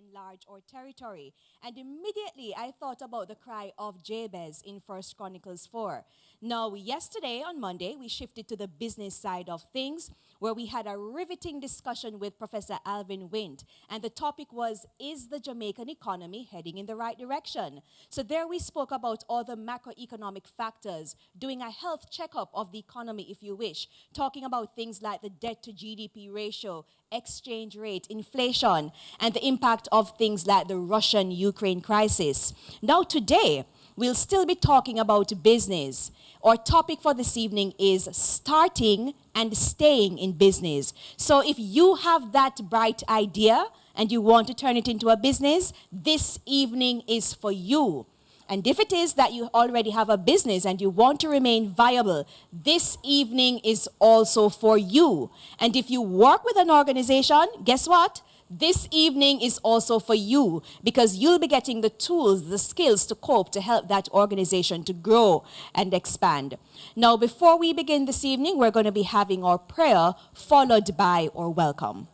enlarge our territory. And immediately I thought about the cry of Jabez in 1 Chronicles 4. Now, yesterday on Monday, we shifted to the business side of things, where we had a riveting discussion with Professor Alvin Wint. And the topic was, is the Jamaican economy heading in the right direction? So there we spoke about all the macroeconomic factors, doing a health checkup of the economy, if you wish, talking about things like the debt to GDP ratio, exchange rate, inflation, and the impact of things like the Russian-Ukraine crisis. Now today, we'll still be talking about business. Our topic for this evening is starting and staying in business. So if you have that bright idea and you want to turn it into a business, this evening is for you. And if it is that you already have a business and you want to remain viable, this evening is also for you. And if you work with an organization, guess what? This evening is also for you, because you'll be getting the tools, the skills to cope to help that organization to grow and expand. Now, before we begin this evening, we're going to be having our prayer followed by our welcome.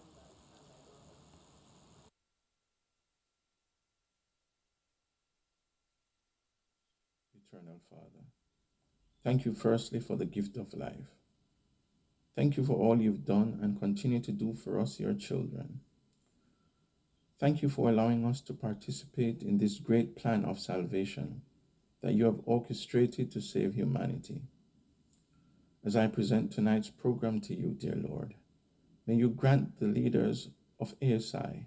Eternal Father, thank you firstly for the gift of life. Thank you for all you've done and continue to do for us, your children. Thank you for allowing us to participate in this great plan of salvation that you have orchestrated to save humanity. As I present tonight's program to you, dear Lord, may you grant the leaders of ASI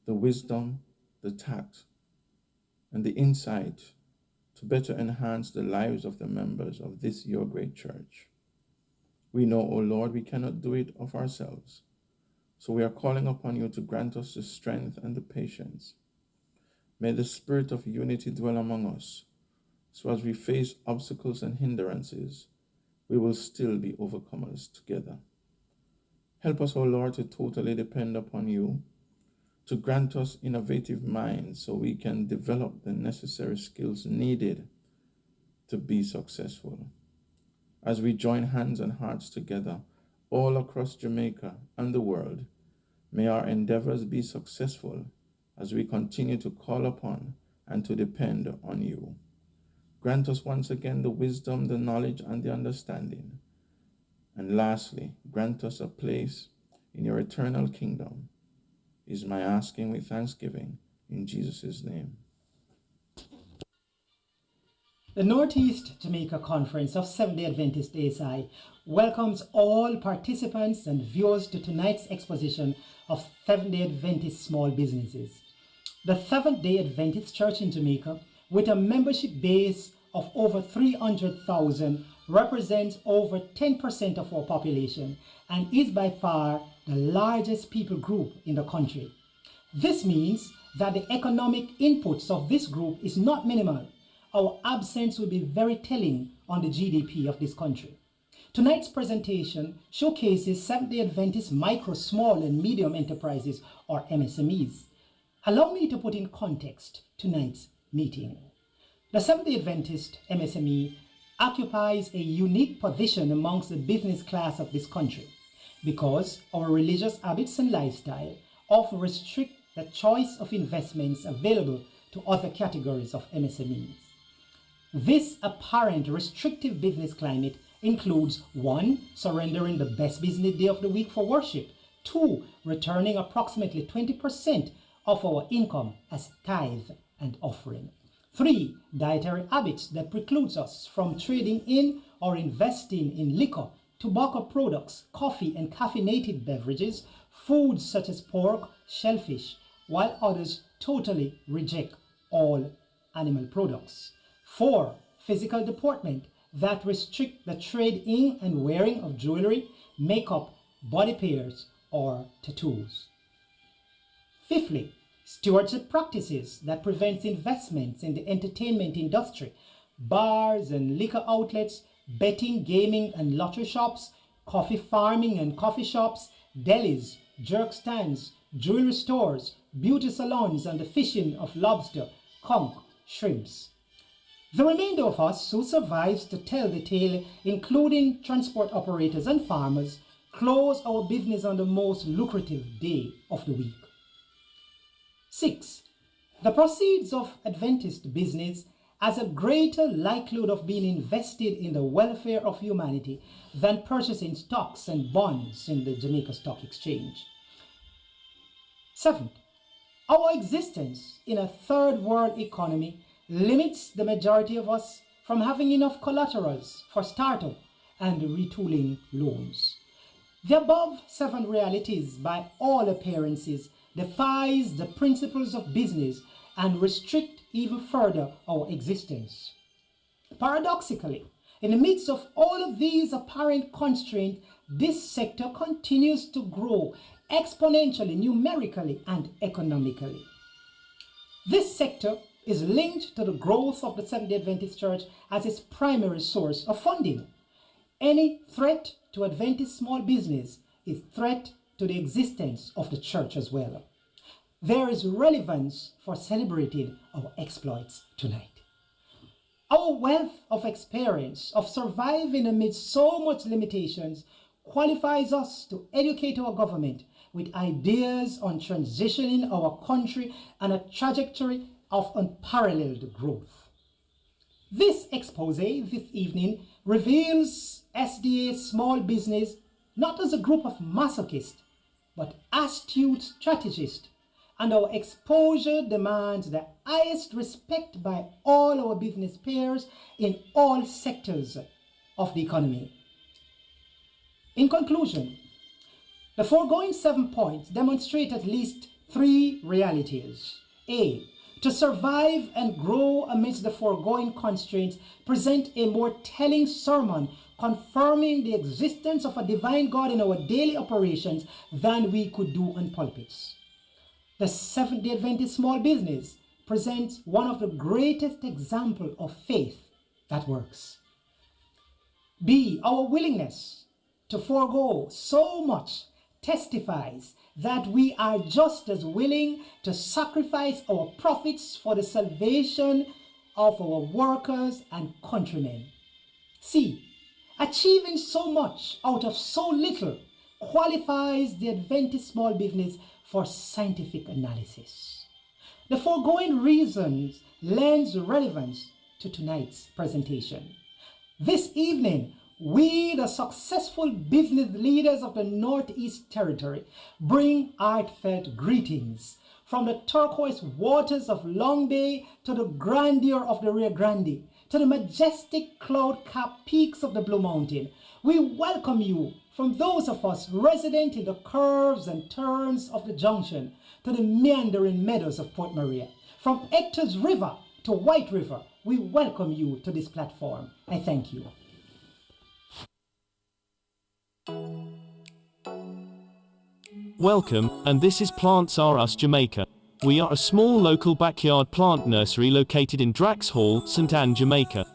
the wisdom, the tact, and the insight to better enhance the lives of the members of this your great church. We know, O Lord, we cannot do it of ourselves. So we are calling upon you to grant us the strength and the patience. May the spirit of unity dwell among us, so as we face obstacles and hindrances, we will still be overcomers together. Help us, O Lord, to totally depend upon you, to grant us innovative minds so we can develop the necessary skills needed to be successful. As we join hands and hearts together all across Jamaica and the world, may our endeavors be successful as we continue to call upon and to depend on you. Grant us once again the wisdom, the knowledge, and the understanding. And lastly, grant us a place in your eternal kingdom, is my asking with thanksgiving in Jesus' name. The Northeast Jamaica Conference of Seventh-day Adventist ASI welcomes all participants and viewers to tonight's exposition of Seventh-day Adventist small businesses. The Seventh-day Adventist Church in Jamaica, with a membership base of over 300,000, represents over 10% of our population and is by far the largest people group in the country. This means that the economic inputs of this group is not minimal. Our absence will be very telling on the GDP of this country. Tonight's presentation showcases Seventh-day Adventist micro, small, and medium enterprises, or MSMEs. Allow me to put in context tonight's meeting. The Seventh-day Adventist MSME occupies a unique position amongst the business class of this country because our religious habits and lifestyle often restrict the choice of investments available to other categories of MSMEs. This apparent restrictive business climate includes 1. Surrendering the best business day of the week for worship. 2. Returning approximately 20% of our income as tithe and offering. 3. Dietary habits that precludes us from trading in or investing in liquor, tobacco products, coffee and caffeinated beverages, foods such as pork, shellfish, while others totally reject all animal products. 4. Physical deportment that restrict the trade in and wearing of jewelry, makeup, body pairs, or tattoos. 5. Stewardship practices that prevents investments in the entertainment industry, bars and liquor outlets, betting, gaming and lottery shops, coffee farming and coffee shops, delis, jerk stands, jewelry stores, beauty salons, and the fishing of lobster, conch, shrimps. The remainder of us who survives to tell the tale, including transport operators and farmers, close our business on the most lucrative day of the week. 6. The proceeds of Adventist business has a greater likelihood of being invested in the welfare of humanity than purchasing stocks and bonds in the Jamaica Stock Exchange. 7. Our existence in a third world economy limits the majority of us from having enough collaterals for startup and retooling loans. The above 7 realities, by all appearances, defies the principles of business and restrict even further our existence. Paradoxically, in the midst of all of these apparent constraints, this sector continues to grow exponentially, numerically, and economically. This sector is linked to the growth of the Seventh-day Adventist Church as its primary source of funding. Any threat to Adventist small business is a threat to the existence of the church as well. There is relevance for celebrating our exploits tonight. Our wealth of experience of surviving amidst so much limitations qualifies us to educate our government with ideas on transitioning our country and a trajectory of unparalleled growth. This expose this evening reveals SDA small business not as a group of masochists, but astute strategists, and our exposure demands the highest respect by all our business peers in all sectors of the economy. In conclusion, the foregoing 7 points demonstrate at least 3 realities. A. To survive and grow amidst the foregoing constraints present a more telling sermon confirming the existence of a divine God in our daily operations than we could do on pulpits. The Seventh-day Adventist small business presents one of the greatest examples of faith that works. B. Our willingness to forego so much testifies that we are just as willing to sacrifice our profits for the salvation of our workers and countrymen. C. Achieving so much out of so little qualifies the Adventist small business for scientific analysis. The foregoing reasons lends relevance to tonight's presentation. This evening, we, the successful business leaders of the Northeast Territory, bring heartfelt greetings from the turquoise waters of Long Bay to the grandeur of the Rio Grande, to the majestic cloud-capped peaks of the Blue Mountain. We welcome you from those of us resident in the curves and turns of the junction to the meandering meadows of Port Maria. From Hector's River to White River, we welcome you to this platform. I thank you. Welcome, and this is Plants R Us Jamaica. We are a small local backyard plant nursery located in Drax Hall, St. Anne, Jamaica.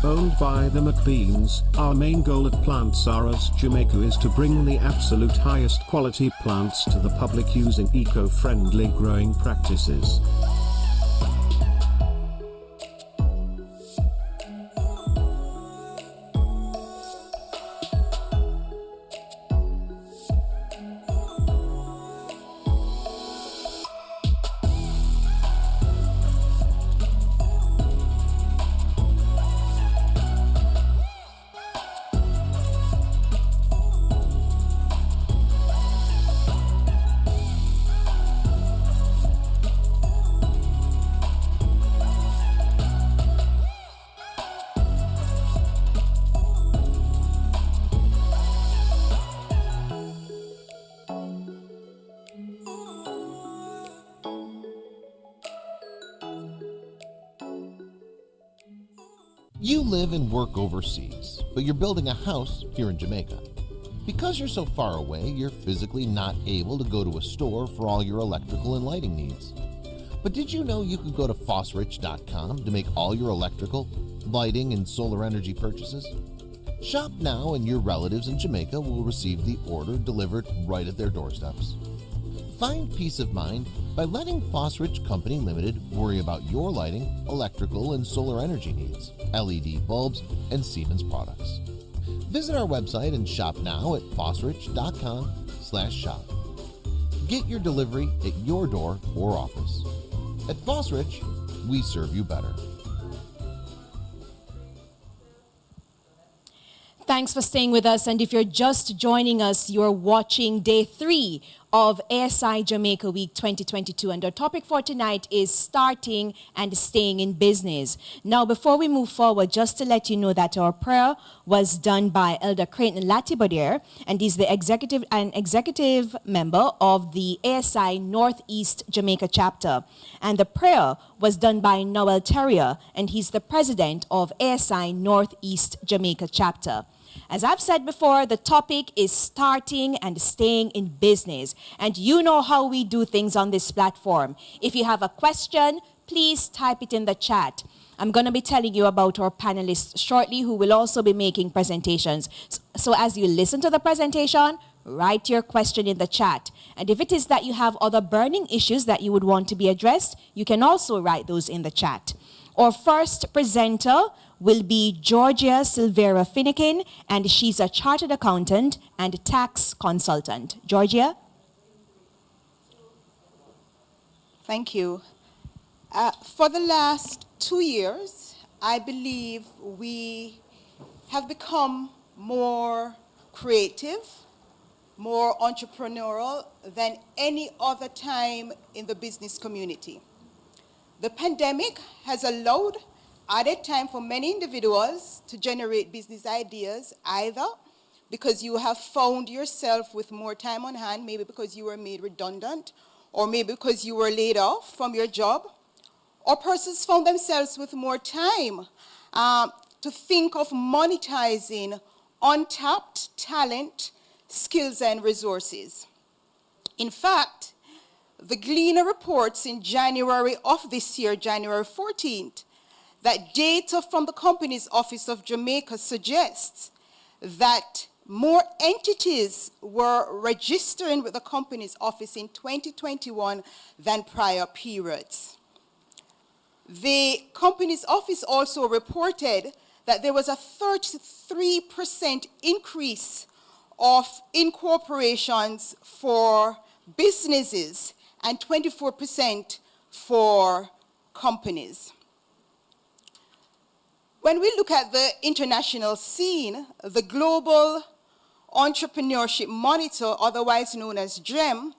Owned by the McBeans, our main goal at Plants R Us Jamaica is to bring the absolute highest quality plants to the public using eco-friendly growing practices. You live and work overseas, but you're building a house here in Jamaica. Because you're so far away, you're physically not able to go to a store for all your electrical and lighting needs. But did you know you could go to fossrich.com to make all your electrical, lighting, and solar energy purchases? Shop now and your relatives in Jamaica will receive the order delivered right at their doorsteps. Find peace of mind by letting Fosrich Company Limited worry about your lighting, electrical, and solar energy needs, LED bulbs, and Siemens products. Visit our website and shop now at fosrich.com/shop. Get your delivery at your door or office. At Fosrich, we serve you better. Thanks for staying with us. And if you're just joining us, you're watching day 3 of ASI Jamaica Week 2022. And our topic for tonight is starting and staying in business. Now, before we move forward, just to let you know that our prayer was done by Elder Creighton Latibodier, and he's the executive member of the ASI Northeast Jamaica chapter. And the prayer was done by Noel Terrier, and he's the president of ASI Northeast Jamaica chapter. As I've said before, the topic is starting and staying in business. And you know how we do things on this platform. If you have a question, please type it in the chat. I'm going to be telling you about our panelists shortly who will also be making presentations. So as you listen to the presentation, write your question in the chat. And if it is that you have other burning issues that you would want to be addressed, you can also write those in the chat. Our first presenter will be Georgia Silvera Finnegan, and she's a chartered accountant and tax consultant. Georgia? Thank you. For the last 2 years, I believe we have become more creative, more entrepreneurial than any other time in the business community. The pandemic has allowed added time for many individuals to generate business ideas, either because you have found yourself with more time on hand, maybe because you were made redundant, or maybe because you were laid off from your job, or persons found themselves with more time to think of monetizing untapped talent, skills, and resources. In fact, the Gleaner reports in January of this year, January 14th, that data from the Companies Office of Jamaica suggests that more entities were registering with the Companies Office in 2021 than prior periods. The Companies Office also reported that there was a 33% increase of incorporations for businesses and 24% for companies. When we look at the international scene, the Global Entrepreneurship Monitor, otherwise known as GEM,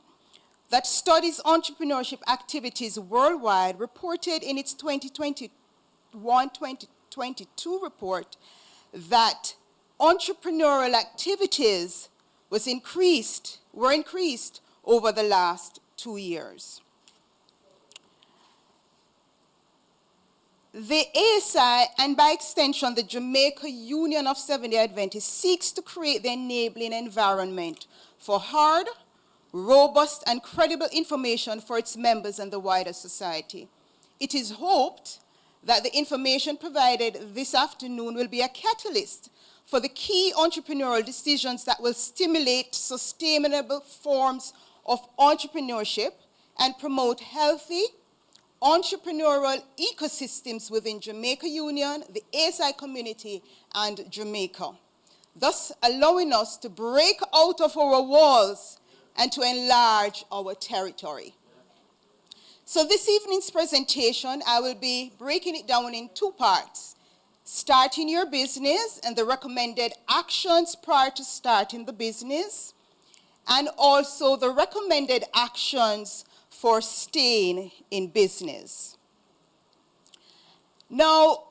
that studies entrepreneurship activities worldwide, reported in its 2021-2022 report that entrepreneurial activities were increased over the last 2 years. The ASI, and by extension the Jamaica Union of Seventh-day Adventists, seeks to create the enabling environment for hard, robust, and credible information for its members and the wider society. It is hoped that the information provided this afternoon will be a catalyst for the key entrepreneurial decisions that will stimulate sustainable forms of entrepreneurship and promote healthy entrepreneurial ecosystems within Jamaica Union, the ASI community, and Jamaica, thus allowing us to break out of our walls and to enlarge our territory. So this evening's presentation, I will be breaking it down in 2 parts: starting your business and the recommended actions prior to starting the business, and also the recommended actions for staying in business. Now,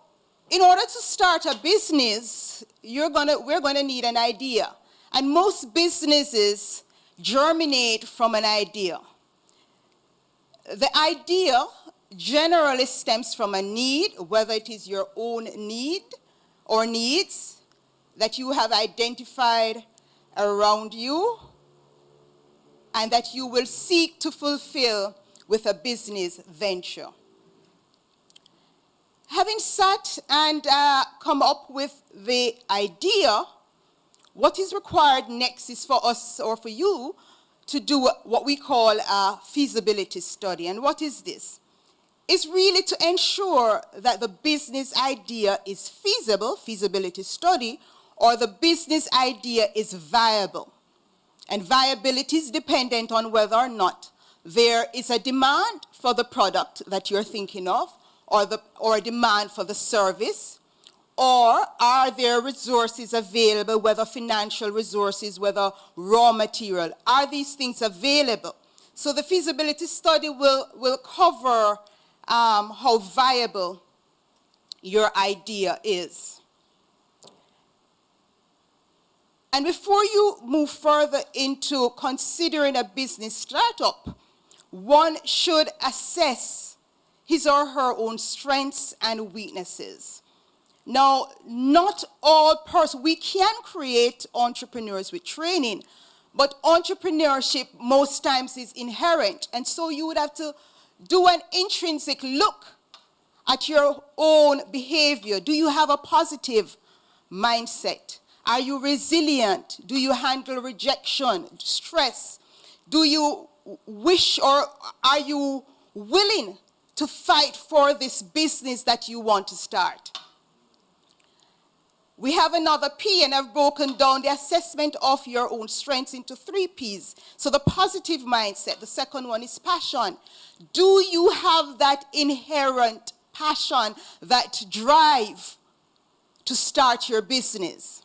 in order to start a business, we're gonna need an idea. And most businesses germinate from an idea. The idea generally stems from a need, whether it is your own need or needs that you have identified around you and that you will seek to fulfill with a business venture. Having sat and come up with the idea, what is required next is for us or for you to do what we call a feasibility study. And what is this? It's really to ensure that the business idea is feasible, feasibility study, or the business idea is viable. And viability is dependent on whether or not there is a demand for the product that you're thinking of, or a demand for the service, or are there resources available, whether financial resources, whether raw material. Are these things available? So the feasibility study will cover how viable your idea is. And before you move further into considering a business startup, one should assess his or her own strengths and weaknesses. Now, not all persons, we can create entrepreneurs with training, but entrepreneurship most times is inherent. And so you would have to do an intrinsic look at your own behavior. Do you have a positive mindset? Are you resilient? Do you handle rejection, stress? Do you wish, or are you willing to fight for this business that you want to start? We have another P, and I've broken down the assessment of your own strengths into 3 Ps. So the positive mindset, the second one is passion. Do you have that inherent passion, that drive to start your business?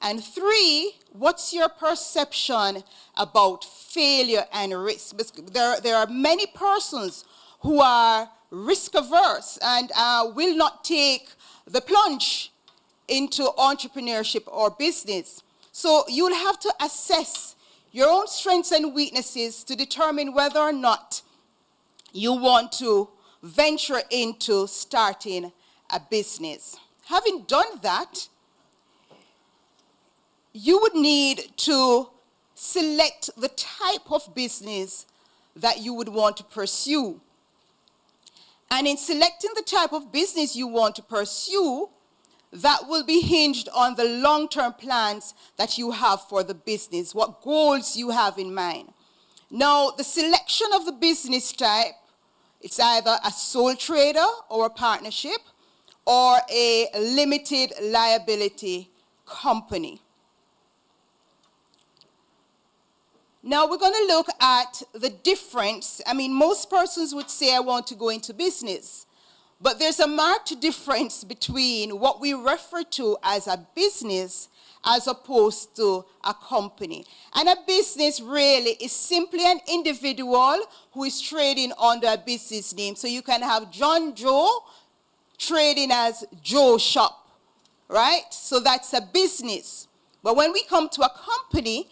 And 3, what's your perception about failure and risk? There are many persons who are risk averse and will not take the plunge into entrepreneurship or business. So you'll have to assess your own strengths and weaknesses to determine whether or not you want to venture into starting a business. Having done that, you would need to select the type of business that you would want to pursue. And in selecting the type of business you want to pursue, that will be hinged on the long-term plans that you have for the business, what goals you have in mind. Now, the selection of the business type, it's either a sole trader or a partnership or a limited liability company. Now, we're going to look at the difference. I mean, most persons would say, I want to go into business. But there's a marked difference between what we refer to as a business as opposed to a company. And a business really is simply an individual who is trading under a business name. So you can have John Joe trading as Joe Shop, right? So that's a business. But when we come to a company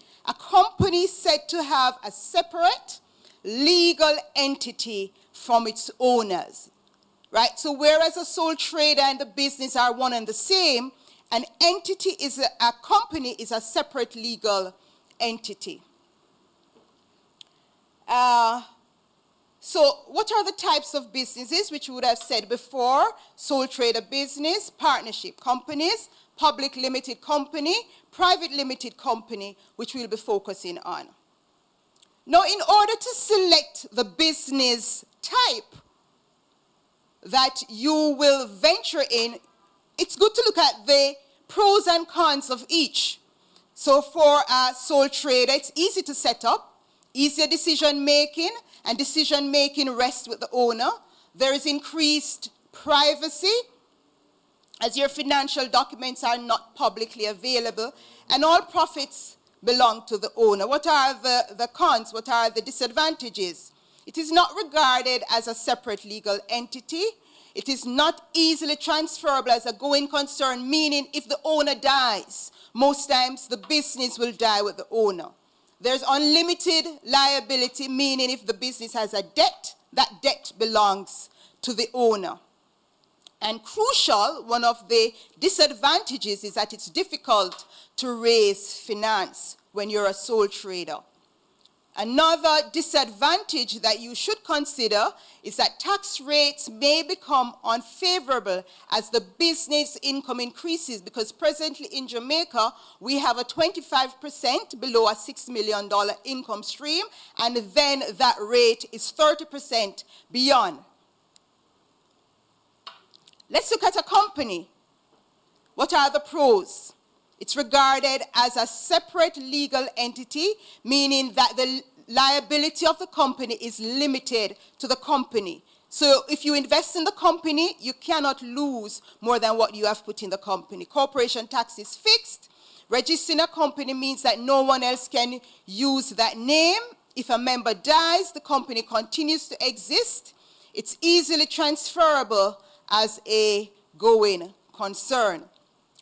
is said to have a separate legal entity from its owners. Right? So whereas a sole trader and the business are one and the same, an entity is a company is a separate legal entity. So what are the types of businesses which we would have said before? Sole trader business, partnership companies, public limited company, private limited company, which we'll be focusing on. Now, in order to select the business type that you will venture in, it's good to look at the pros and cons of each. So for a sole trader, it's easy to set up, easier decision making, and decision making rests with the owner. There is increased privacy, as your financial documents are not publicly available, and all profits belong to the owner. What are the cons? What are the disadvantages? It is not regarded as a separate legal entity. It is not easily transferable as a going concern, meaning if the owner dies, most times the business will die with the owner. There's unlimited liability, meaning if the business has a debt, that debt belongs to the owner. And crucial, one of the disadvantages is that it's difficult to raise finance when you're a sole trader. Another disadvantage that you should consider is that tax rates may become unfavorable as the business income increases, because presently in Jamaica, we have a 25% below a $6 million income stream, and then that rate is 30% beyond. Let's look at a company. What are the pros? It's regarded as a separate legal entity, meaning that the liability of the company is limited to the company. So if you invest in the company, you cannot lose more than what you have put in the company. Corporation tax is fixed. Registering a company means that no one else can use that name. If a member dies, the company continues to exist. It's easily transferable as a going concern.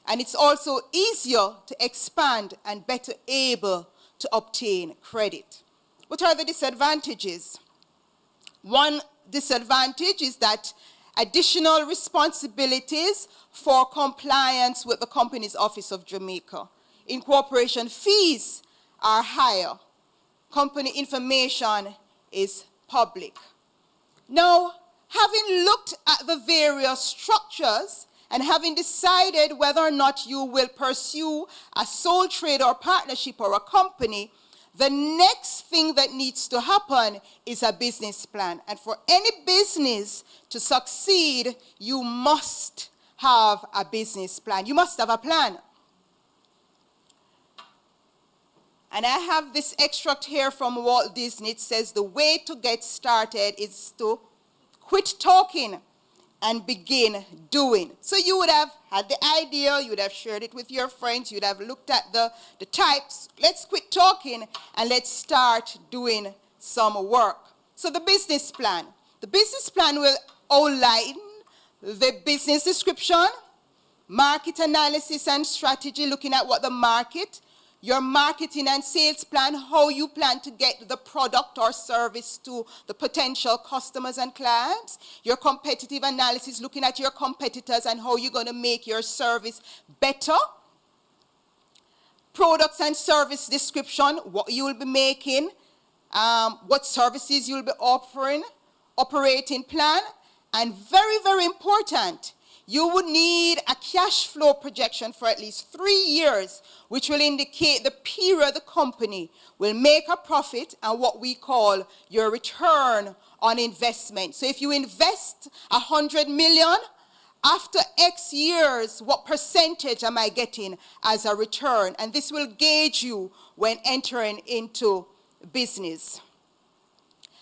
And it's also easier to expand and better able to obtain credit. What are the disadvantages? One disadvantage is that additional responsibilities for compliance with the Companies Office of Jamaica. Incorporation fees are higher. Company information is public. Now, having looked at the various structures and having decided whether or not you will pursue a sole trade or partnership or a company, the next thing that needs to happen is a business plan. And for any business to succeed, you must have a business plan. You must have a plan. And I have this extract here from Walt Disney. It says the way to get started is to quit talking and begin doing. So you would have had the idea, you would have shared it with your friends, you would have looked at the types. Let's quit talking and let's start doing some work. So the business plan. The business plan will outline the business description, market analysis and strategy, looking at what the market, your marketing and sales plan, how you plan to get the product or service to the potential customers and clients, your competitive analysis, looking at your competitors and how you're going to make your service better, products and service description, what you will be making, what services you'll be offering, operating plan, and very, very important, you would need a cash flow projection for at least 3 years, which will indicate the period the company will make a profit and what we call your return on investment. So if you invest 100 million, after X years, what percentage am I getting as a return? And this will gauge you when entering into business.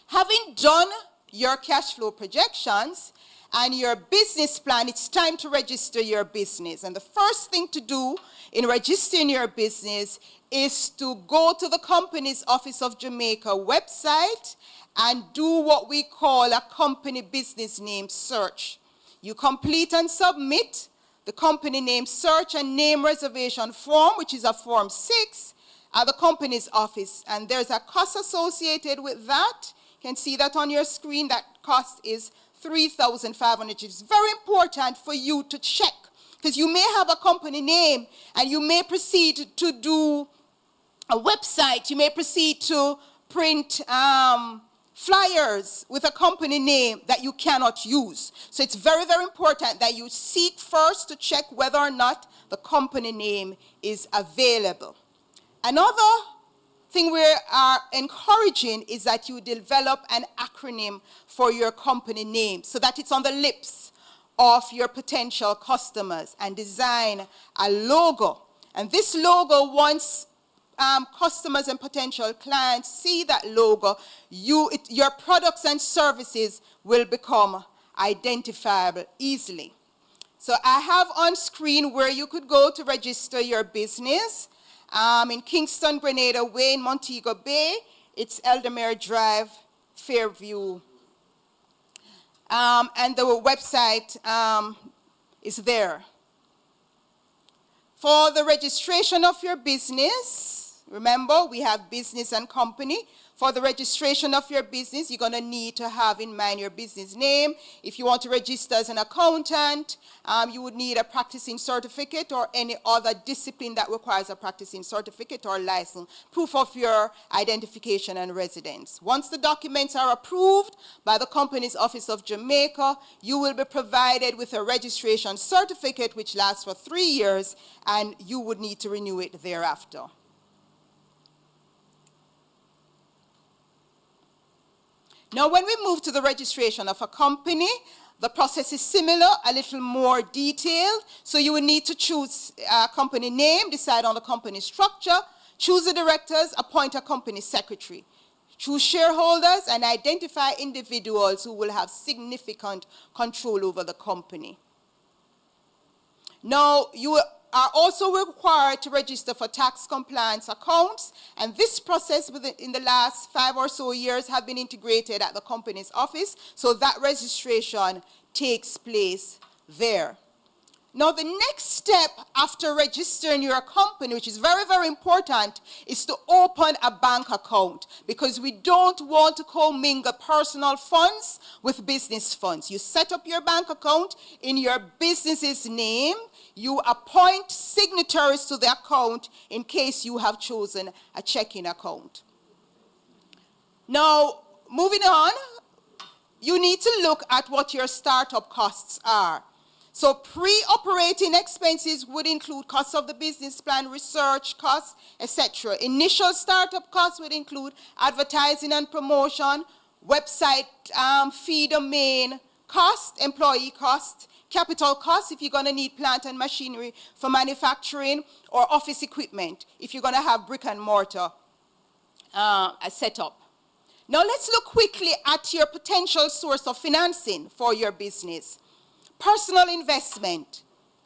Having done your cash flow projections and your business plan, it's time to register your business. And the first thing to do in registering your business is to go to the Companies Office of Jamaica website and do what we call a company business name search. You complete and submit the company name search and name reservation form, which is a Form 6, at the Companies Office. And there's a cost associated with that. You can see that on your screen. That cost is $3,500. It's very important for you to check, because you may have a company name and you may proceed to do a website, you may proceed to print flyers with a company name that you cannot use. So it's very, very important that you seek first to check whether or not the company name is available. Another thing we are encouraging is that you develop an acronym for your company name so that it's on the lips of your potential customers, and design a logo. And this logo, once customers and potential clients see that logo, your products and services will become identifiable easily. So I have on screen where you could go to register your business. In Kingston, Grenada Way, in Montego Bay, it's Eldermere Drive, Fairview. And the website is there. For the registration of your business, Remember, we have business and company. For the registration of your business, you're going to need to have in mind your business name. If you want to register as an accountant, you would need a practicing certificate or any other discipline that requires a practicing certificate or license, proof of your identification and residence. Once the documents are approved by the Companies Office of Jamaica, you will be provided with a registration certificate which lasts for 3 years, and you would need to renew it thereafter. Now, when we move to the registration of a company, the process is similar, a little more detailed. So you will need to choose a company name, decide on the company structure, choose the directors, appoint a company secretary, choose shareholders, and identify individuals who will have significant control over the company. Now, you are also required to register for tax compliance accounts, and this process in the last 5 or so years have been integrated at the company's office, so that registration takes place there. Now, the next step after registering your company, which is very, very important, is to open a bank account, because we don't want to commingle personal funds with business funds. You set up your bank account in your business's name. You appoint signatories to the account in case you have chosen a checking account. Now, moving on, you need to look at what your startup costs are. So pre-operating expenses would include costs of the business plan, research costs, etc. Initial startup costs would include advertising and promotion, website fee, domain cost, employee cost, capital costs if you're going to need plant and machinery for manufacturing, or office equipment if you're going to have brick and mortar set up. Now let's look quickly at your potential source of financing for your business. Personal investment,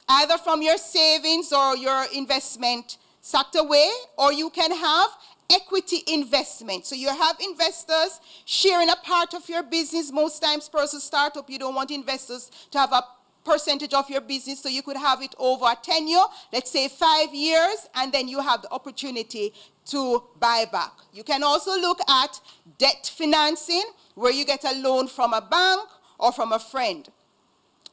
either from your savings or your investment sucked away, or you can have equity investment. So you have investors sharing a part of your business. Most times, person startup, you don't want investors to have a percentage of your business, so you could have it over a tenure, let's say 5 years, and then you have the opportunity to buy back. You can also look at debt financing, where you get a loan from a bank or from a friend.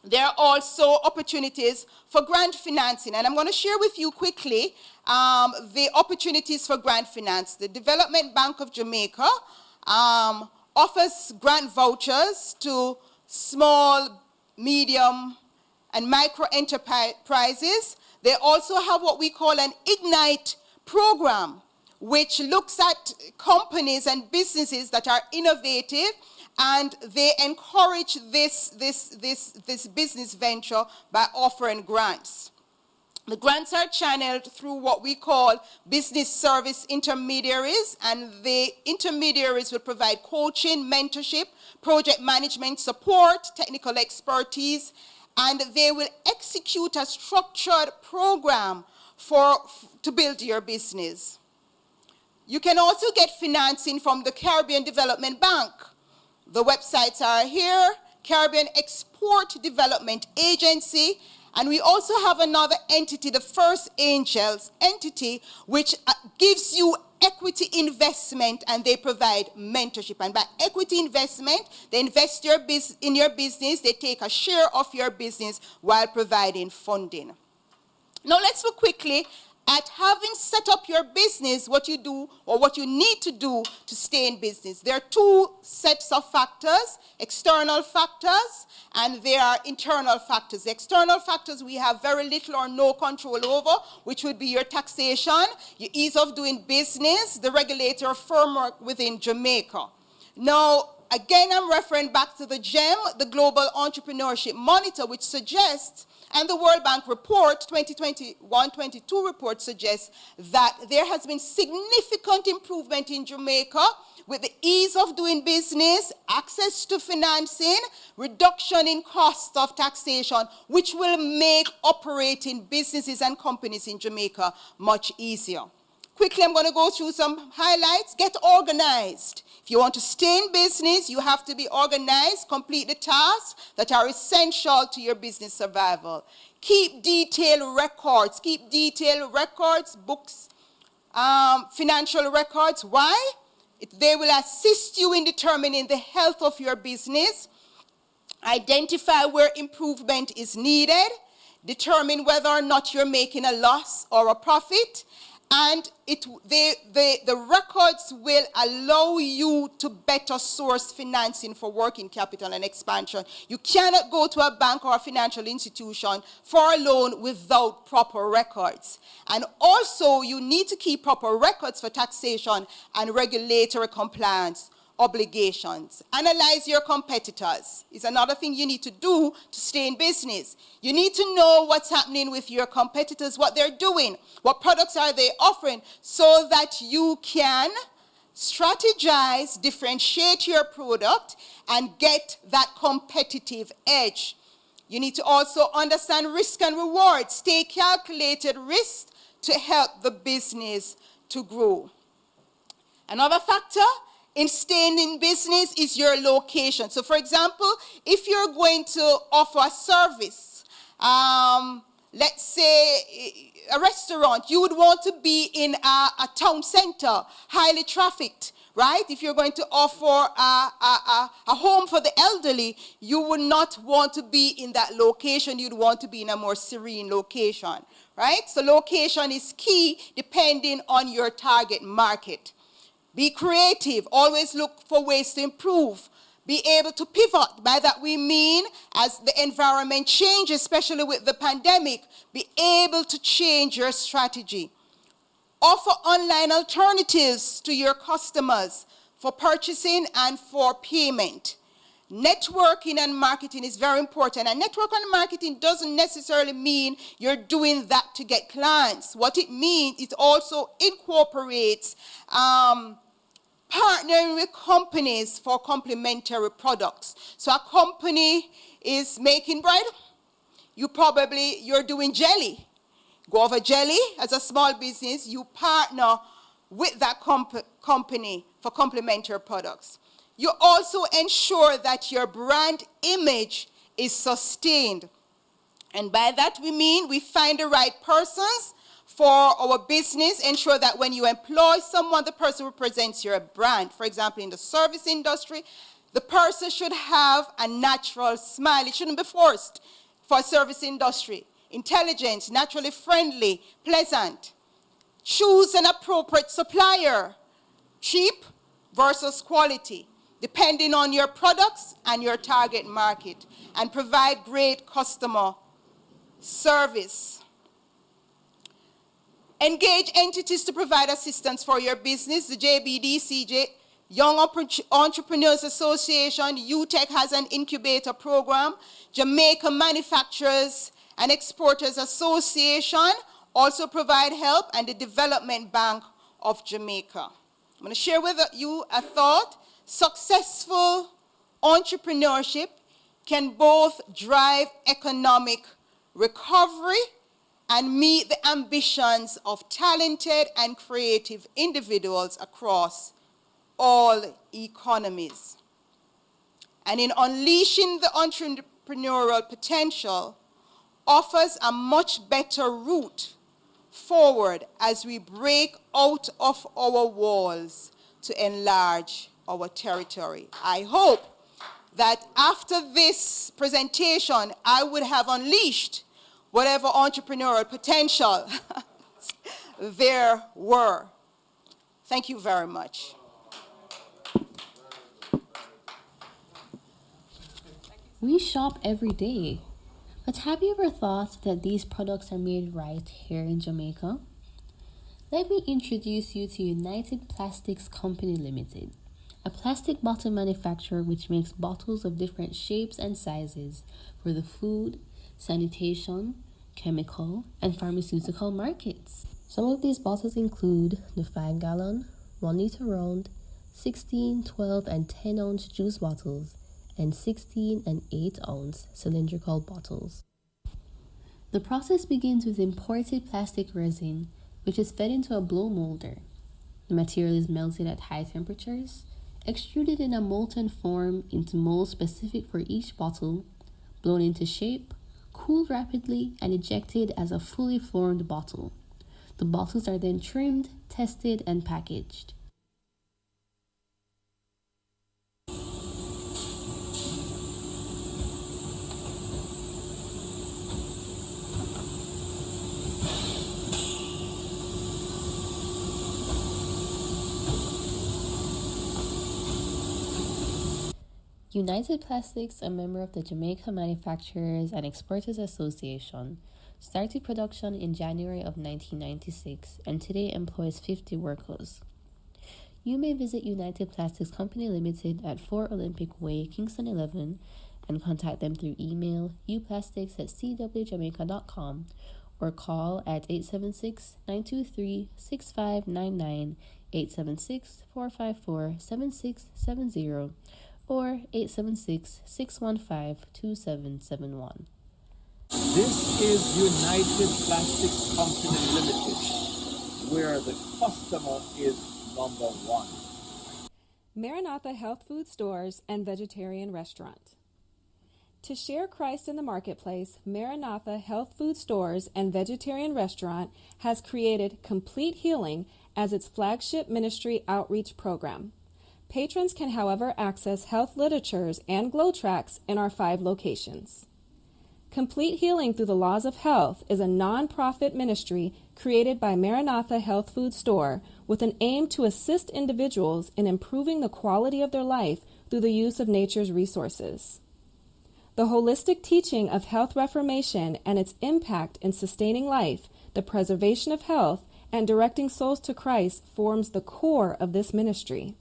There are also opportunities for grant financing, and I'm going to share with you quickly the opportunities for grant finance. The Development Bank of Jamaica offers grant vouchers to small, medium, and micro enterprises. They also have what we call an Ignite program, which looks at companies and businesses that are innovative, and they encourage this business venture by offering grants. The grants are channeled through what we call business service intermediaries, and the intermediaries will provide coaching, mentorship, project management support, technical expertise, and they will execute a structured program to build your business. You can also get financing from the Caribbean Development Bank. The websites are here: Caribbean Export Development Agency, and we also have another entity, the First Angels entity, which gives you equity investment, and they provide mentorship. And by equity investment, they invest in your business, they take a share of your business while providing funding. Now let's look quickly at, having set up your business, what you do or what you need to do to stay in business. There are 2 sets of factors: external factors and there are internal factors. The external factors we have very little or no control over, which would be your taxation, your ease of doing business, the regulator framework within Jamaica. Now, again, I'm referring back to the GEM, the Global Entrepreneurship Monitor, which suggests, and the World Bank report, 2021-22 report, suggests that there has been significant improvement in Jamaica with the ease of doing business, access to financing, reduction in cost of taxation, which will make operating businesses and companies in Jamaica much easier. Quickly, I'm going to go through some highlights. Get organized. If you want to stay in business, you have to be organized, complete the tasks that are essential to your business survival. Keep detailed records, books, financial records. Why? They will assist you in determining the health of your business, identify where improvement is needed, determine whether or not you're making a loss or a profit, and the records will allow you to better source financing for working capital and expansion. You cannot go to a bank or a financial institution for a loan without proper records. And also, you need to keep proper records for taxation and regulatory compliance obligations. Analyze your competitors is another thing you need to do to stay in business. You need to know what's happening with your competitors, what they're doing, what products are they offering, so that you can strategize, differentiate your product, and get that competitive edge. You need to also understand risk and reward. Stay calculated risk to help the business to grow. Another factor in staying in business is your location. So, for example, if you're going to offer a service, let's say a restaurant, you would want to be in a town center, highly trafficked, right? If you're going to offer a home for the elderly, you would not want to be in that location. You'd want to be in a more serene location, right? So location is key depending on your target market. Be creative. Always look for ways to improve. Be able to pivot. By that we mean, as the environment changes, especially with the pandemic, be able to change your strategy. Offer online alternatives to your customers for purchasing and for payment. Networking and marketing is very important. And networking and marketing doesn't necessarily mean you're doing that to get clients. What it means, it also incorporates partnering with companies for complementary products. So a company is making bread. You're doing jelly. Guava jelly, as a small business, you partner with that company for complementary products. You also ensure that your brand image is sustained. And by that we mean we find the right persons for our business, ensure that when you employ someone, the person represents your brand. For example, in the service industry, the person should have a natural smile. It shouldn't be forced for a service industry. Intelligent, naturally friendly, pleasant. Choose an appropriate supplier. Cheap versus quality, depending on your products and your target market. And provide great customer service. Engage entities to provide assistance for your business. The JBDCJ, Young Entrepreneurs Association, UTEC has an incubator program. Jamaica Manufacturers and Exporters Association also provide help, and the Development Bank of Jamaica. I'm going to share with you a thought. Successful entrepreneurship can both drive economic recovery and meet the ambitions of talented and creative individuals across all economies. And in unleashing the entrepreneurial potential, offers a much better route forward as we break out of our walls to enlarge our territory. I hope that after this presentation, I would have unleashed whatever entrepreneurial potential there were. Thank you very much. We shop every day, but have you ever thought that these products are made right here in Jamaica? Let me introduce you to United Plastics Company Limited, a plastic bottle manufacturer which makes bottles of different shapes and sizes for the food, sanitation, chemical, and pharmaceutical markets. Some of these bottles include the 5-gallon, 1-liter round, 16, 12, and 10-ounce juice bottles, and 16 and 8-ounce cylindrical bottles. The process begins with imported plastic resin, which is fed into a blow molder. The material is melted at high temperatures, extruded in a molten form into molds specific for each bottle, blown into shape, cooled rapidly, and ejected as a fully formed bottle. The boxes are then trimmed, tested, and packaged. United Plastics, a member of the Jamaica Manufacturers and Exporters Association, started production in January of 1996 and today employs 50 workers. You may visit United Plastics Company Limited at 4 Olympic Way, Kingston 11, and contact them through email uplastics@cwjamaica.com or call at 876-923-6599, 876-454-7670, or 876-615-2771. This is United Plastics Company Limited, where the customer is number one. Maranatha Health Food Stores and Vegetarian Restaurant. To share Christ in the marketplace, Maranatha Health Food Stores and Vegetarian Restaurant has created Complete Healing as its flagship ministry outreach program. Patrons can, however, access health literatures and glow tracks in our 5 locations. Complete Healing Through the Laws of Health is a non-profit ministry created by Maranatha Health Food Store with an aim to assist individuals in improving the quality of their life through the use of nature's resources. The holistic teaching of health reformation and its impact in sustaining life, the preservation of health, and directing souls to Christ forms the core of this ministry.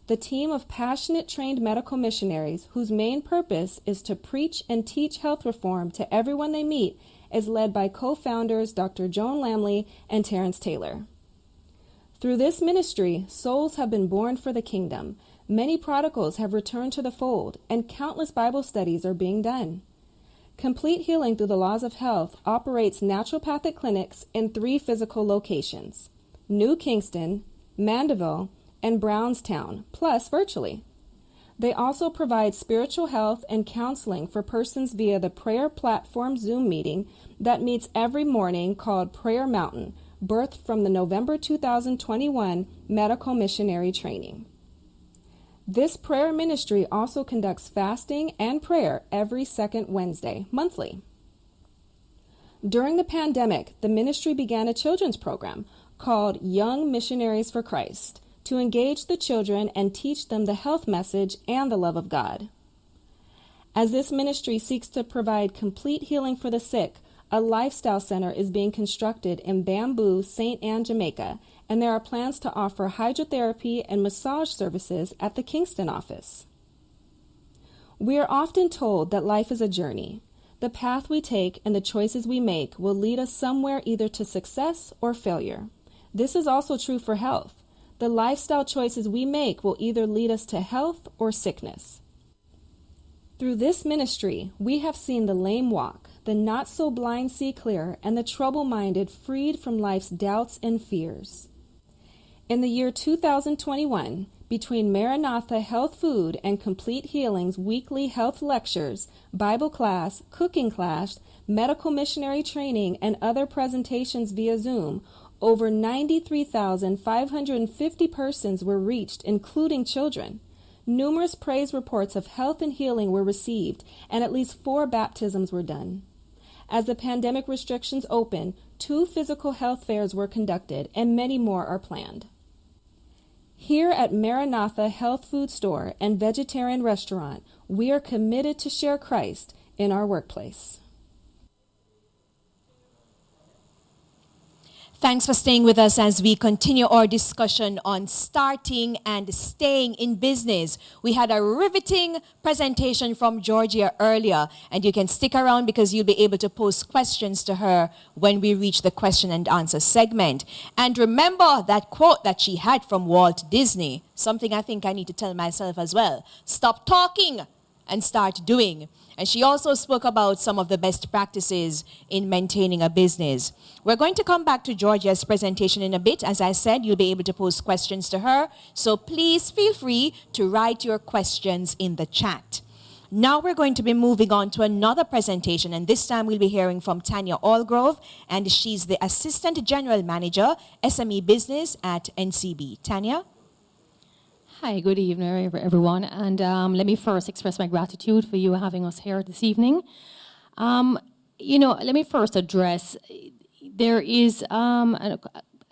The team of passionate trained medical missionaries whose main purpose is to preach and teach health reform to everyone they meet is led by co-founders Dr. Joan Lamley and Terrence Taylor. Through this ministry, souls have been born for the kingdom, many prodigals have returned to the fold, and countless Bible studies are being done. Complete Healing Through the Laws of Health operates naturopathic clinics in 3 physical locations: New Kingston, Mandeville, and Brownstown, plus virtually. They also provide spiritual health and counseling for persons via the prayer platform Zoom meeting that meets every morning called Prayer Mountain, birthed from the November 2021 medical missionary training. This prayer ministry also conducts fasting and prayer every second Wednesday, monthly. During the pandemic, the ministry began a children's program called Young Missionaries for Christ, to engage the children and teach them the health message and the love of God. As this ministry seeks to provide complete healing for the sick, a lifestyle center is being constructed in Bamboo, St. Anne, Jamaica, and there are plans to offer hydrotherapy and massage services at the Kingston office. We are often told that life is a journey. The path we take and the choices we make will lead us somewhere, either to success or failure. This is also true for health. The lifestyle choices we make will either lead us to health or sickness. Through this ministry, we have seen the lame walk, the not-so-blind see clear, and the trouble-minded freed from life's doubts and fears. In the year 2021, between Maranatha Health Food and Complete Healing's weekly health lectures, Bible class, cooking class, medical missionary training, and other presentations via Zoom, over 93,550 persons were reached, including children. Numerous praise reports of health and healing were received, and at least 4 baptisms were done. As the pandemic restrictions opened, 2 physical health fairs were conducted, and many more are planned. Here at Maranatha Health Food Store and Vegetarian Restaurant, we are committed to share Christ in our workplace. Thanks for staying with us as we continue our discussion on starting and staying in business. We had a riveting presentation from Georgia earlier, and you can stick around because you'll be able to post questions to her when we reach the question and answer segment. And remember that quote that she had from Walt Disney, something I think I need to tell myself as well. Stop talking and start doing. And she also spoke about some of the best practices in maintaining a business. We're going to come back to Georgia's presentation in a bit. As I said, you'll be able to post questions to her. So please feel free to write your questions in the chat. Now we're going to be moving on to another presentation, and this time we'll be hearing from Tanya Allgrove, and she's the Assistant General Manager, SME Business at NCB. Tanya? Hi, good evening, everyone, and let me first express my gratitude for you having us here this evening. Let me first address, there is, I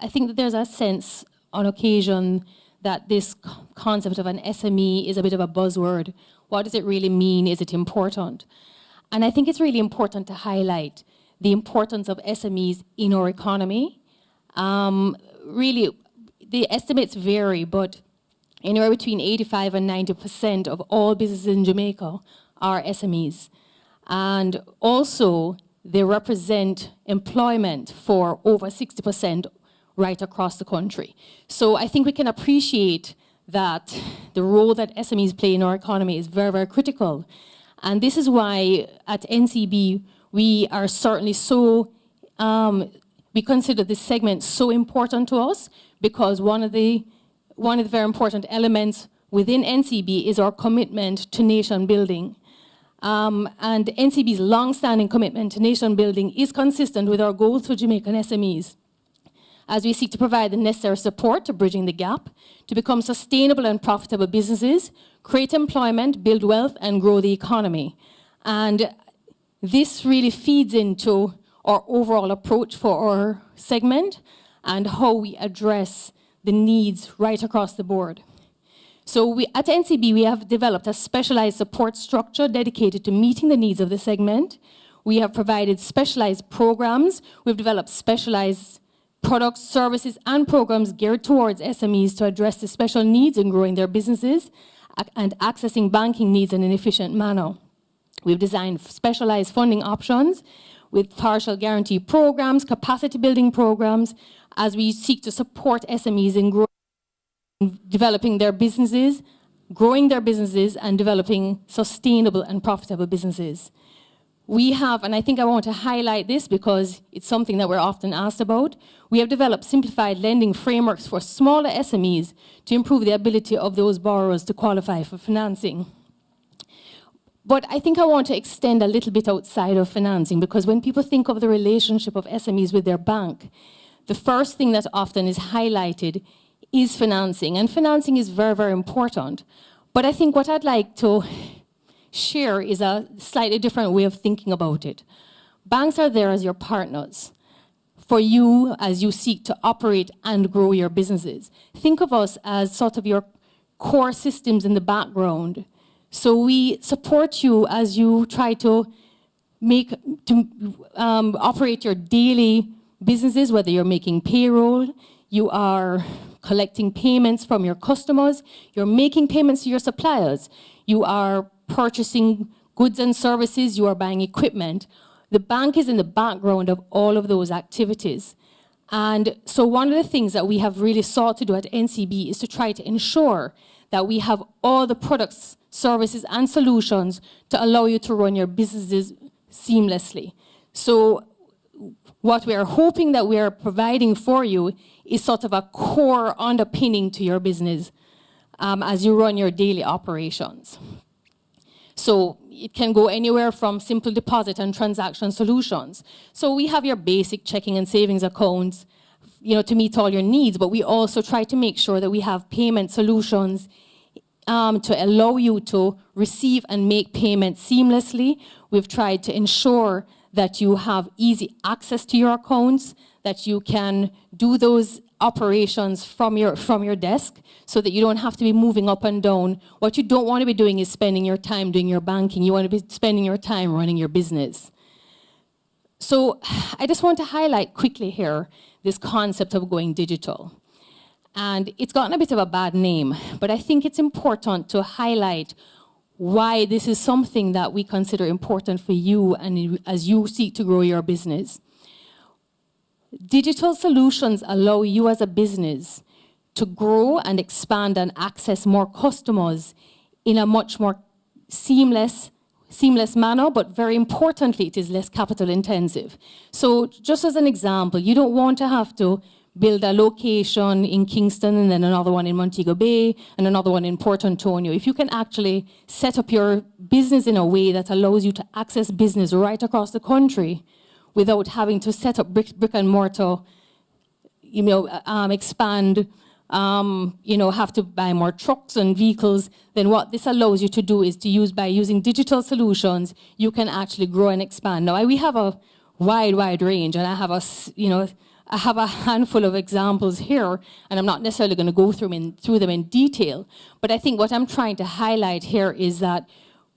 think that there's a sense on occasion that this concept of an SME is a bit of a buzzword. What does it really mean? Is it important? And I think it's really important to highlight the importance of SMEs in our economy. Really, the estimates vary, but anywhere between 85 and 90% of all businesses in Jamaica are SMEs. And also, they represent employment for over 60% right across the country. So I think we can appreciate that the role that SMEs play in our economy is very, very critical. And this is why at NCB, we are certainly we consider this segment so important to us, because one of the very important elements within NCB is our commitment to nation building. And NCB's long-standing commitment to nation building is consistent with our goals for Jamaican SMEs, as we seek to provide the necessary support to bridging the gap, to become sustainable and profitable businesses, create employment, build wealth, and grow the economy. And this really feeds into our overall approach for our segment and how we address the needs right across the board. So at NCB, we have developed a specialized support structure dedicated to meeting the needs of the segment. We have provided specialized programs. We've developed specialized products, services, and programs geared towards SMEs to address the special needs in growing their businesses and accessing banking needs in an efficient manner. We've designed specialized funding options with partial guarantee programs, capacity building programs, as we seek to support SMEs in developing their businesses, growing their businesses, and developing sustainable and profitable businesses. We have, and I think I want to highlight this because it's something that we're often asked about, we have developed simplified lending frameworks for smaller SMEs to improve the ability of those borrowers to qualify for financing. But I think I want to extend a little bit outside of financing, because when people think of the relationship of SMEs with their bank, the first thing that often is highlighted is financing, and financing is very, very important. But I think what I'd like to share is a slightly different way of thinking about it. Banks are there as your partners for you as you seek to operate and grow your businesses. Think of us as sort of your core systems in the background. So we support you as you try to operate your daily businesses, whether you're making payroll, you are collecting payments from your customers, you're making payments to your suppliers, you are purchasing goods and services, you are buying equipment. The bank is in the background of all of those activities. And so one of the things that we have really sought to do at NCB is to try to ensure that we have all the products, services, and solutions to allow you to run your businesses seamlessly. So what we are hoping that we are providing for you is sort of a core underpinning to your business as you run your daily operations. So it can go anywhere from simple deposit and transaction solutions. So we have your basic checking and savings accounts, to meet all your needs, but we also try to make sure that we have payment solutions to allow you to receive and make payments seamlessly. We've tried to ensure that you have easy access to your accounts, that you can do those operations from your desk so that you don't have to be moving up and down. What you don't want to be doing is spending your time doing your banking. You want to be spending your time running your business. So I just want to highlight quickly here this concept of going digital. And it's gotten a bit of a bad name, but I think it's important to highlight why this is something that we consider important for you and as you seek to grow your business. Digital solutions allow you as a business to grow and expand and access more customers in a much more seamless manner, but very importantly, it is less capital intensive. So just as an example, you don't want to have to build a location in Kingston and then another one in Montego Bay and another one in Port Antonio, if you can actually set up your business in a way that allows you to access business right across the country without having to set up brick and mortar, expand, have to buy more trucks and vehicles, then what this allows you to do is by using digital solutions, you can actually grow and expand. Now, we have a wide range, and I have a handful of examples here, and I'm not necessarily going to go through them in detail, but I think what I'm trying to highlight here is that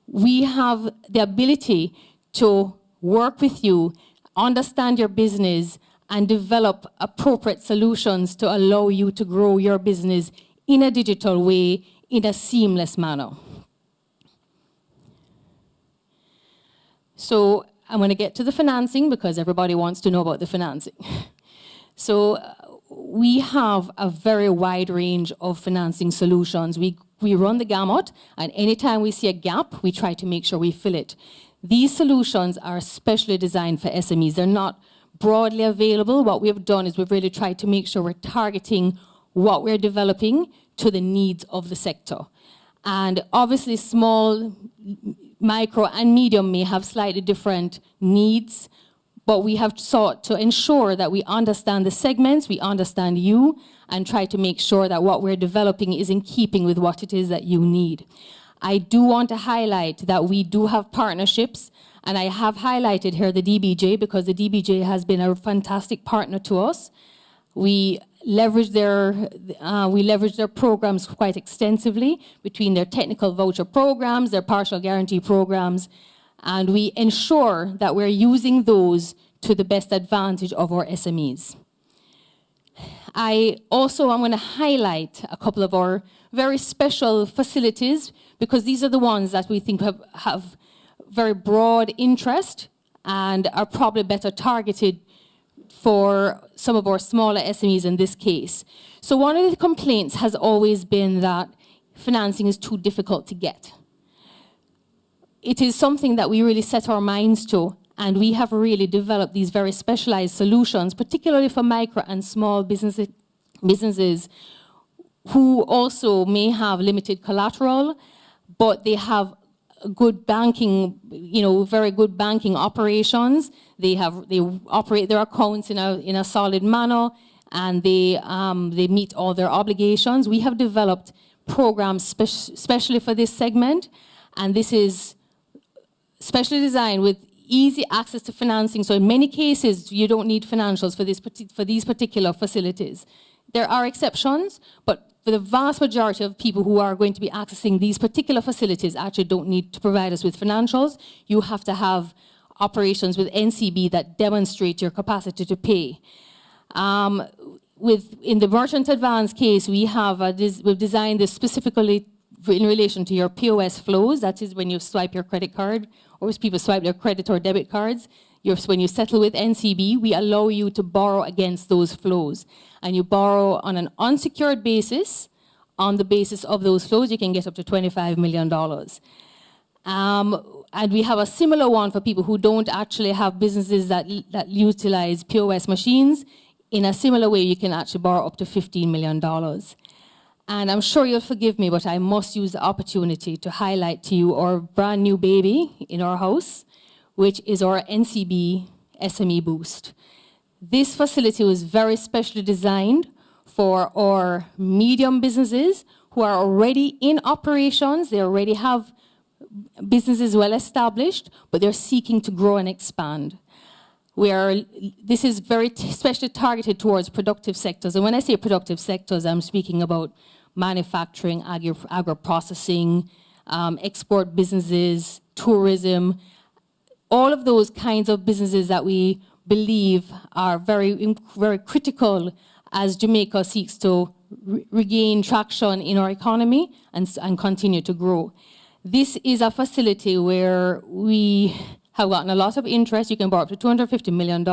we have the ability to work with you, understand your business, and develop appropriate solutions to allow you to grow your business in a digital way, in a seamless manner. So I'm going to get to the financing because everybody wants to know about the financing. So we have a very wide range of financing solutions. We run the gamut, and anytime we see a gap, we try to make sure we fill it. These solutions are specially designed for SMEs. They're not broadly available. What we've done is we've really tried to make sure we're targeting what we're developing to the needs of the sector. And obviously small, micro, and medium may have slightly different needs, but we have sought to ensure that we understand the segments, we understand you, and try to make sure that what we're developing is in keeping with what it is that you need. I do want to highlight that we do have partnerships, and I have highlighted here the DBJ because the DBJ has been a fantastic partner to us. We leverage their programs quite extensively between their technical voucher programs, their partial guarantee programs, and we ensure that we're using those to the best advantage of our SMEs. I also am going to highlight a couple of our very special facilities because these are the ones that we think have very broad interest and are probably better targeted for some of our smaller SMEs in this case. So one of the complaints has always been that financing is too difficult to get. It is something that we really set our minds to, and we have really developed these very specialized solutions, particularly for micro and small businesses who also may have limited collateral, but they have good banking, very good banking operations. They operate their accounts in a solid manner, and they meet all their obligations. We have developed programs specially for this segment, and this is specially designed with easy access to financing. So in many cases, you don't need financials for these particular facilities. There are exceptions, but for the vast majority of people who are going to be accessing these particular facilities actually don't need to provide us with financials. You have to have operations with NCB that demonstrate your capacity to pay. In the merchant advance case, we've designed this specifically in relation to your POS flows. That is when you swipe your credit card, or as people swipe their credit or debit cards. When you settle with NCB, we allow you to borrow against those flows. And you borrow on an unsecured basis. On the basis of those flows, you can get up to $25 million. And we have a similar one for people who don't actually have businesses that utilize POS machines. In a similar way, you can actually borrow up to $15 million. And I'm sure you'll forgive me, but I must use the opportunity to highlight to you our brand new baby in our house, which is our NCB SME Boost. This facility was very specially designed for our medium businesses who are already in operations. They already have businesses well established, but they're seeking to grow and expand. This is very especially targeted towards productive sectors. And when I say productive sectors, I'm speaking about manufacturing, agro-processing, export businesses, tourism, all of those kinds of businesses that we believe are very, very critical as Jamaica seeks to regain traction in our economy and continue to grow. This is a facility where we have gotten a lot of interest. You can borrow up to $250 million,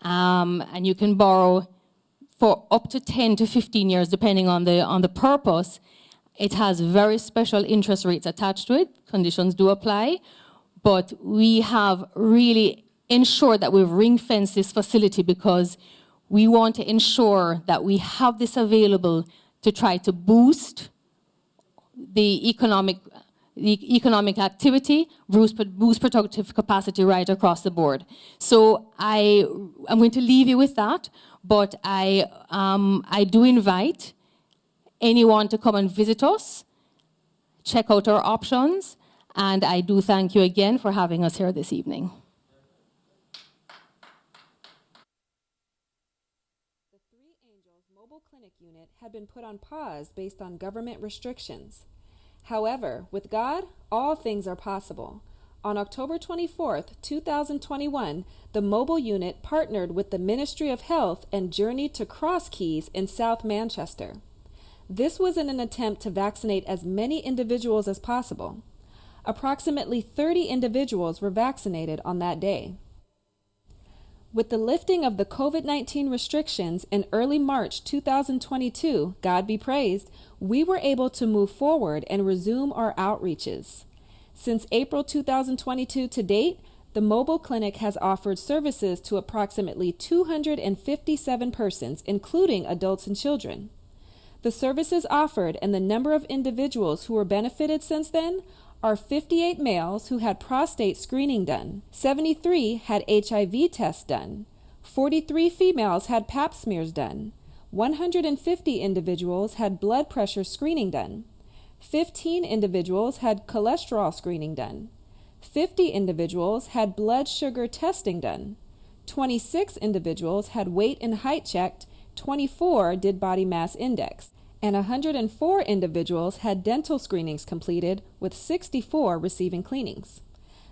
and you can borrow for up to 10 to 15 years, depending on the purpose. It has very special interest rates attached to it. Conditions do apply, but we have really ensured that we've ring-fenced this facility because We want to ensure that we have this available to try to boost the economic activity, boost productive capacity right across the board. So I'm going to leave you with that, but I do invite anyone to come and visit us, check out our options, and I do thank you again for having us here this evening. The Three Angels Mobile Clinic Unit had been put on pause based on government restrictions. However, with God, all things are possible. On October 24th, 2021, the mobile unit partnered with the Ministry of Health and journeyed to Cross Keys in South Manchester. This was in an attempt to vaccinate as many individuals as possible. Approximately 30 individuals were vaccinated on that day. With the lifting of the COVID-19 restrictions in early March 2022, God be praised, we were able to move forward and resume our outreaches. Since April 2022 to date, the mobile clinic has offered services to approximately 257 persons, including adults and children. The services offered and the number of individuals who were benefited since then are 58 males who had prostate screening done, 73 had HIV tests done, 43 females had pap smears done, 150 individuals had blood pressure screening done, 15 individuals had cholesterol screening done, 50 individuals had blood sugar testing done, 26 individuals had weight and height checked, 24 did body mass index, and 104 individuals had dental screenings completed, with 64 receiving cleanings.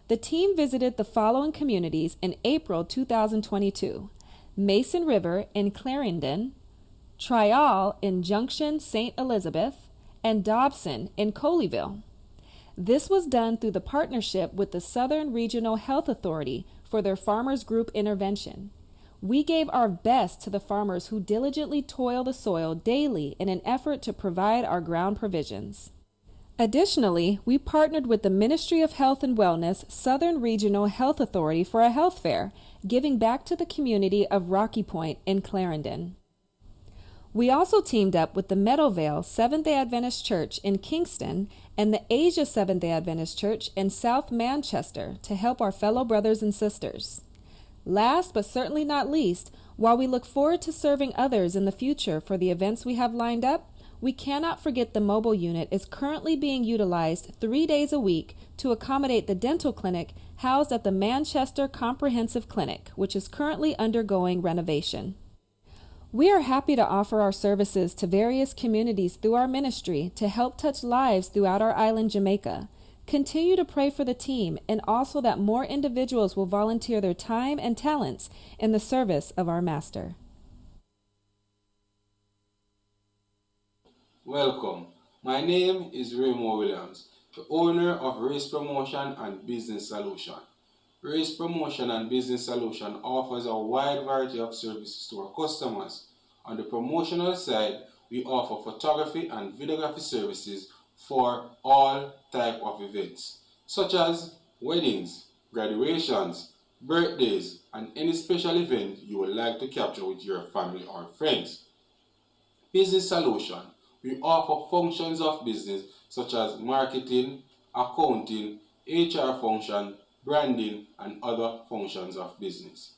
The team visited the following communities in April 2022: Mason River in Clarendon, Trial in Junction St. Elizabeth, and Dobson in Colleyville. This was done through the partnership with the Southern Regional Health Authority for their Farmers Group intervention. We gave our best to the farmers who diligently toil the soil daily in an effort to provide our ground provisions. Additionally, we partnered with the Ministry of Health and Wellness Southern Regional Health Authority for a health fair, giving back to the community of Rocky Point in Clarendon. We also teamed up with the Meadowvale Seventh-day Adventist Church in Kingston and the Asia Seventh-day Adventist Church in South Manchester to help our fellow brothers and sisters. Last but certainly not least, while we look forward to serving others in the future for the events we have lined up, we cannot forget the mobile unit is currently being utilized 3 days a week to accommodate the dental clinic housed at the Manchester Comprehensive Clinic, which is currently undergoing renovation. We are happy to offer our services to various communities through our ministry to help touch lives throughout our island, Jamaica. Continue to pray for the team and also that more individuals will volunteer their time and talents in the service of our Master. Welcome. My name is Raymond Williams, the owner of Race Promotion and Business Solution. Race Promotion and Business Solution offers a wide variety of services to our customers. On the promotional side, we offer photography and videography services for all type of events, such as weddings, graduations, birthdays, and any special event you would like to capture with your family or friends. Business Solution. We offer functions of business such as marketing, accounting, HR function, branding, and other functions of business.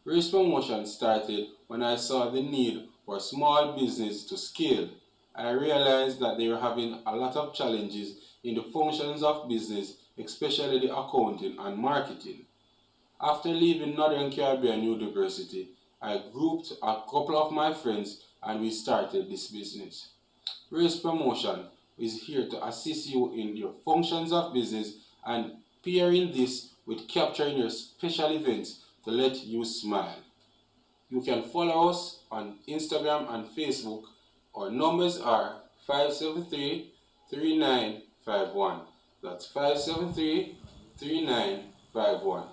Race Promotion started when I saw the need for small business to scale. I realized that they were having a lot of challenges in the functions of business, especially the accounting and marketing. After leaving Northern Caribbean University, I grouped a couple of my friends and we started this business. Race Promotion is here to assist you in your functions of business and pairing this with capturing your special events to let you smile. You can follow us on Instagram and Facebook. Our numbers are 573-3951. That's 573-3951.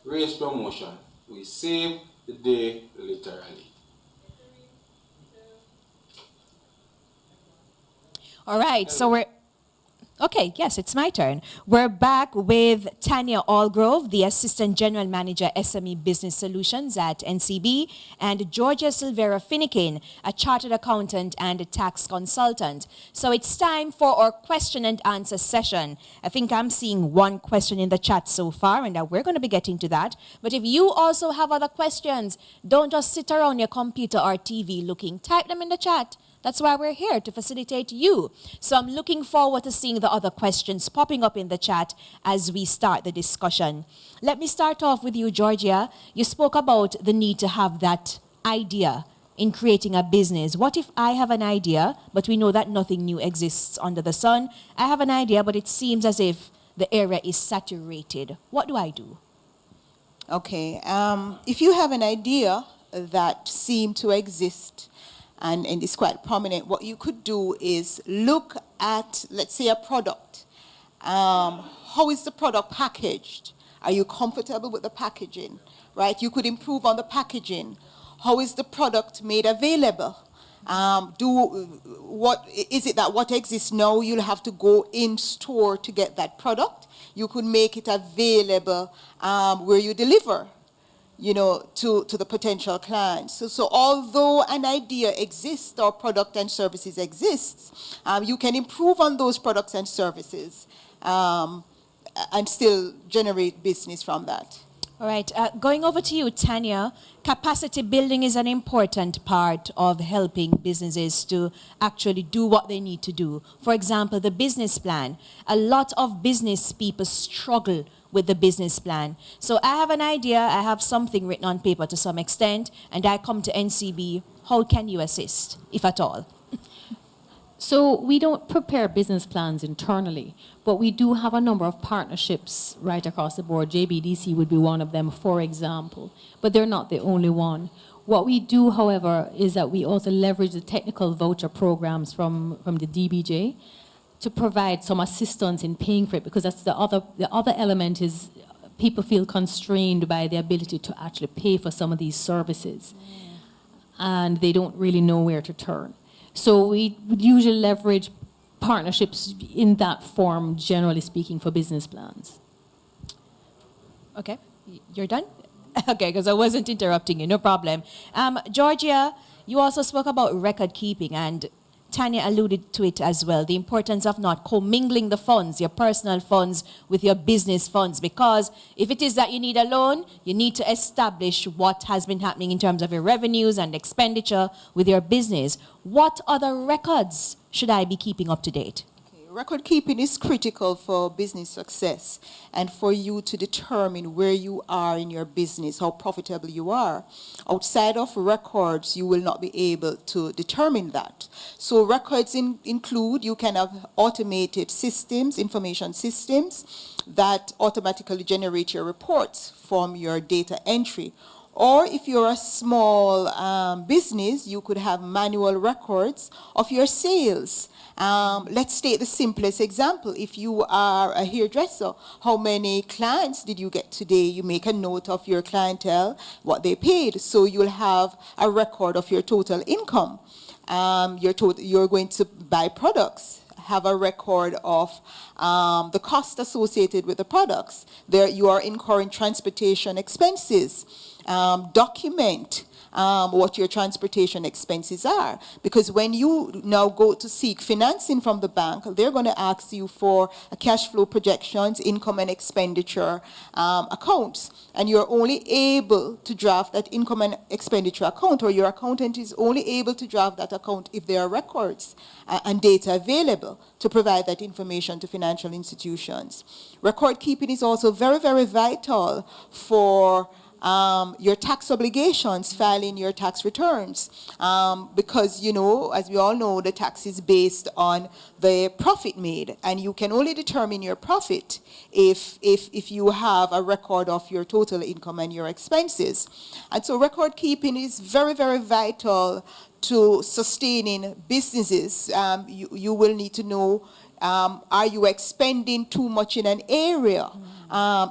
Race Promotion. We save the day literally. All right, so Okay, yes, it's my turn. We're back with Tanya Allgrove, the Assistant General Manager, SME Business Solutions at NCB, and Georgia Silvera Finnekin, a Chartered Accountant and a Tax Consultant. So it's time for our question and answer session. I think I'm seeing one question in the chat so far, and we're going to be getting to that. But if you also have other questions, don't just sit around your computer or TV looking. Type them in the chat. That's why we're here, to facilitate you. So I'm looking forward to seeing the other questions popping up in the chat as we start the discussion. Let me start off with you, Georgia. You spoke about the need to have that idea in creating a business. What if I have an idea, but we know that nothing new exists under the sun? I have an idea, but it seems as if the area is saturated. What do I do? Okay. If you have an idea that seems to exist and is quite prominent, what you could do is look at, let's say, a product. How is the product packaged? Are you comfortable with the packaging? Right? You could improve on the packaging. How is the product made available? What is it that what exists now, you'll have to go in store to get that product? You could make it available where you deliver, to the potential clients. So although an idea exists or product and services exists, you can improve on those products and services and still generate business from that. All right, going over to you, Tanya. Capacity building is an important part of helping businesses to actually do what they need to do. For example, the business plan. A lot of business people struggle with the business plan. So I have an idea, I have something written on paper to some extent, and I come to NCB. How can you assist, if at all? So we don't prepare business plans internally, but we do have a number of partnerships right across the board. JBDC would be one of them, for example, but they're not the only one. What we do, however, is that we also leverage the technical voucher programs from the DBJ to provide some assistance in paying for it, because that's the other element is people feel constrained by the ability to actually pay for some of these services, and they don't really know where to turn. So we would usually leverage partnerships in that form, generally speaking, for business plans. Okay, you're done? Okay, because I wasn't interrupting you, no problem. Georgia, you also spoke about record keeping, and Tanya alluded to it as well, the importance of not commingling the funds, your personal funds with your business funds, because if it is that you need a loan, you need to establish what has been happening in terms of your revenues and expenditure with your business. What other records should I be keeping up to date? Record keeping is critical for business success and for you to determine where you are in your business, how profitable you are. Outside of records, you will not be able to determine that. So records include, you can have automated systems, information systems that automatically generate your reports from your data entry. Or if you're a small business, you could have manual records of your sales. Let's take the simplest example. If you are a hairdresser, how many clients did you get today? You make a note of your clientele, what they paid. So you'll have a record of your total income. You're going to buy products. Have a record of the cost associated with the products. There you are incurring transportation expenses. Document what your transportation expenses are. Because when you now go to seek financing from the bank, they're going to ask you for a cash flow projections, income and expenditure accounts. And you're only able to draft that income and expenditure account, or your accountant is only able to draft that account if there are records and data available to provide that information to financial institutions. Record keeping is also very, very vital for your tax obligations, filing your tax returns, because, as we all know, the tax is based on the profit made, and you can only determine your profit if you have a record of your total income and your expenses. And so record keeping is very, very vital to sustaining businesses. You will need to know, are you expending too much in an area?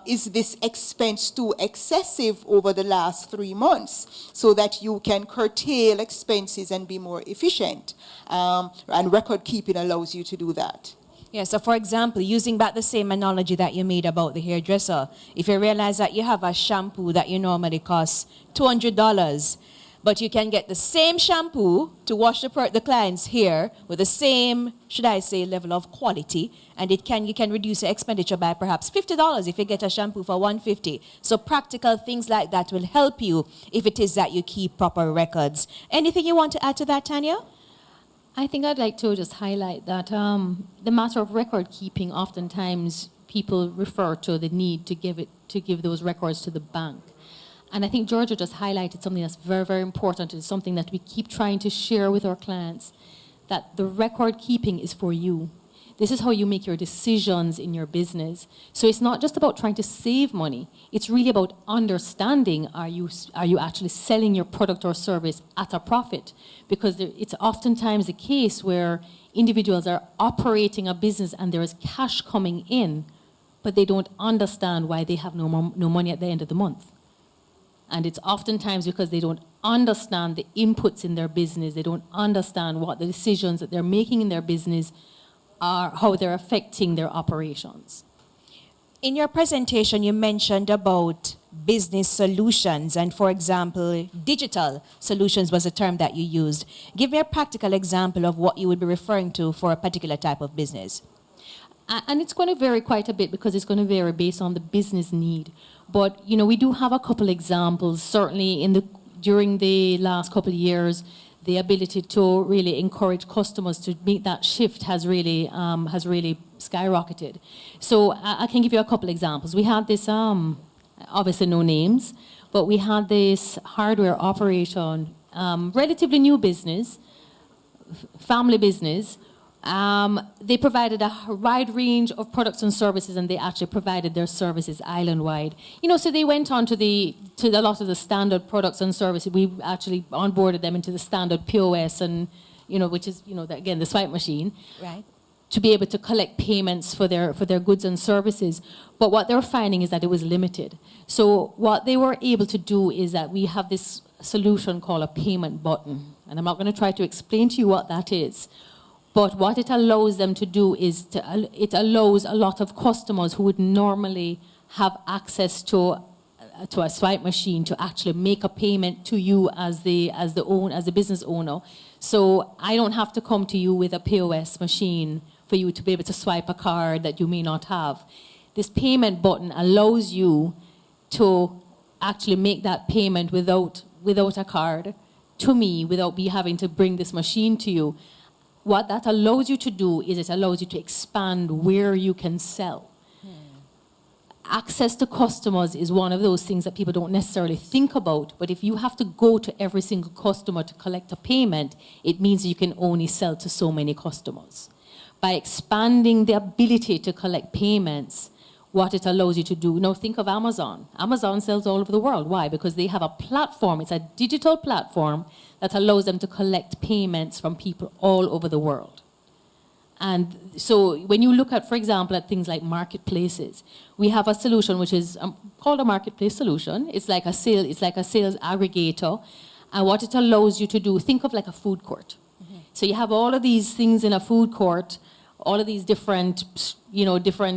Is this expense too excessive over the last 3 months, so that you can curtail expenses and be more efficient? And record keeping allows you to do that. Yeah, so for example, using back the same analogy that you made about the hairdresser, if you realize that you have a shampoo that you normally costs $200, but you can get the same shampoo to wash the client's hair with the same, should I say, level of quality, and you can reduce your expenditure by perhaps $50 if you get a shampoo for $150. So practical things like that will help you if it is that you keep proper records. Anything you want to add to that, Tanya? I think I'd like to just highlight that the matter of record keeping, oftentimes people refer to the need to give those records to the bank. And I think Georgia just highlighted something that's very, very important. It's something that we keep trying to share with our clients, that the record keeping is for you. This is how you make your decisions in your business. So it's not just about trying to save money. It's really about understanding, are you actually selling your product or service at a profit? Because it's oftentimes the case where individuals are operating a business and there is cash coming in, but they don't understand why they have no money at the end of the month. And it's oftentimes because they don't understand the inputs in their business. They don't understand what the decisions that they're making in their business are, how they're affecting their operations. In your presentation, you mentioned about business solutions, and for example, digital solutions was a term that you used. Give me a practical example of what you would be referring to for a particular type of business. And it's going to vary quite a bit because it's going to vary based on the business need. But, you know, we do have a couple examples. Certainly during the last couple of years, the ability to really encourage customers to make that shift has really skyrocketed. So I can give you a couple examples. We had this, obviously no names, but we had this hardware operation, relatively new business, family business. They provided a wide range of products and services, and they actually provided their services island-wide. You know, so they went on to a lot of the standard products and services. We actually onboarded them into the standard POS, and you know, which is the swipe machine, right, to be able to collect payments for their goods and services. But what they were finding is that it was limited. So what they were able to do is that we have this solution called a payment button, and I'm not going to try to explain to you what that is. But what it allows them to do is it allows a lot of customers who would normally have access to a swipe machine to actually make a payment to you as the business owner. So I don't have to come to you with a POS machine for you to be able to swipe a card that you may not have. This payment button allows you to actually make that payment without a card to me, without me having to bring this machine to you. What that allows you to do is it allows you to expand where you can sell. Access to customers is one of those things that people don't necessarily think about, but if you have to go to every single customer to collect a payment, it means you can only sell to so many customers. By expanding the ability to collect payments, what it allows you to do, now think of Amazon. Amazon sells all over the world. Why? Because they have a platform, it's a digital platform that allows them to collect payments from people all over the world. And so when you look at, for example, at things like marketplaces, we have a solution which is called a marketplace solution. It's like a sales aggregator. And what it allows you to do, think of like a food court. Mm-hmm. So you have all of these things in a food court, all of these different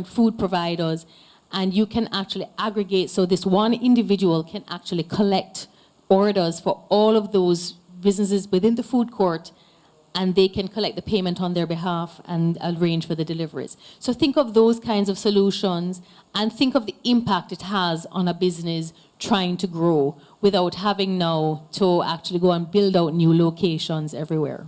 food providers, and you can actually aggregate. So this one individual can actually collect orders for all of those businesses within the food court, and they can collect the payment on their behalf and arrange for the deliveries. So think of those kinds of solutions and think of the impact it has on a business trying to grow without having now to actually go and build out new locations everywhere.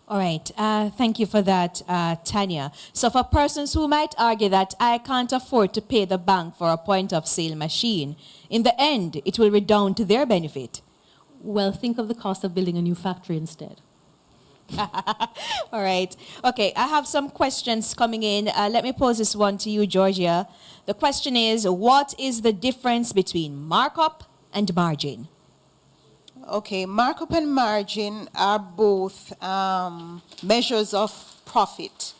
All right, thank you for that, Tanya. So for persons who might argue that I can't afford to pay the bank for a point-of-sale machine, in the end, it will redound to their benefit. Well, think of the cost of building a new factory instead. All right. Okay, I have some questions coming in. Let me pose this one to you, Georgia. The question is, what is the difference between markup and margin? Okay, markup and margin are both measures of profit.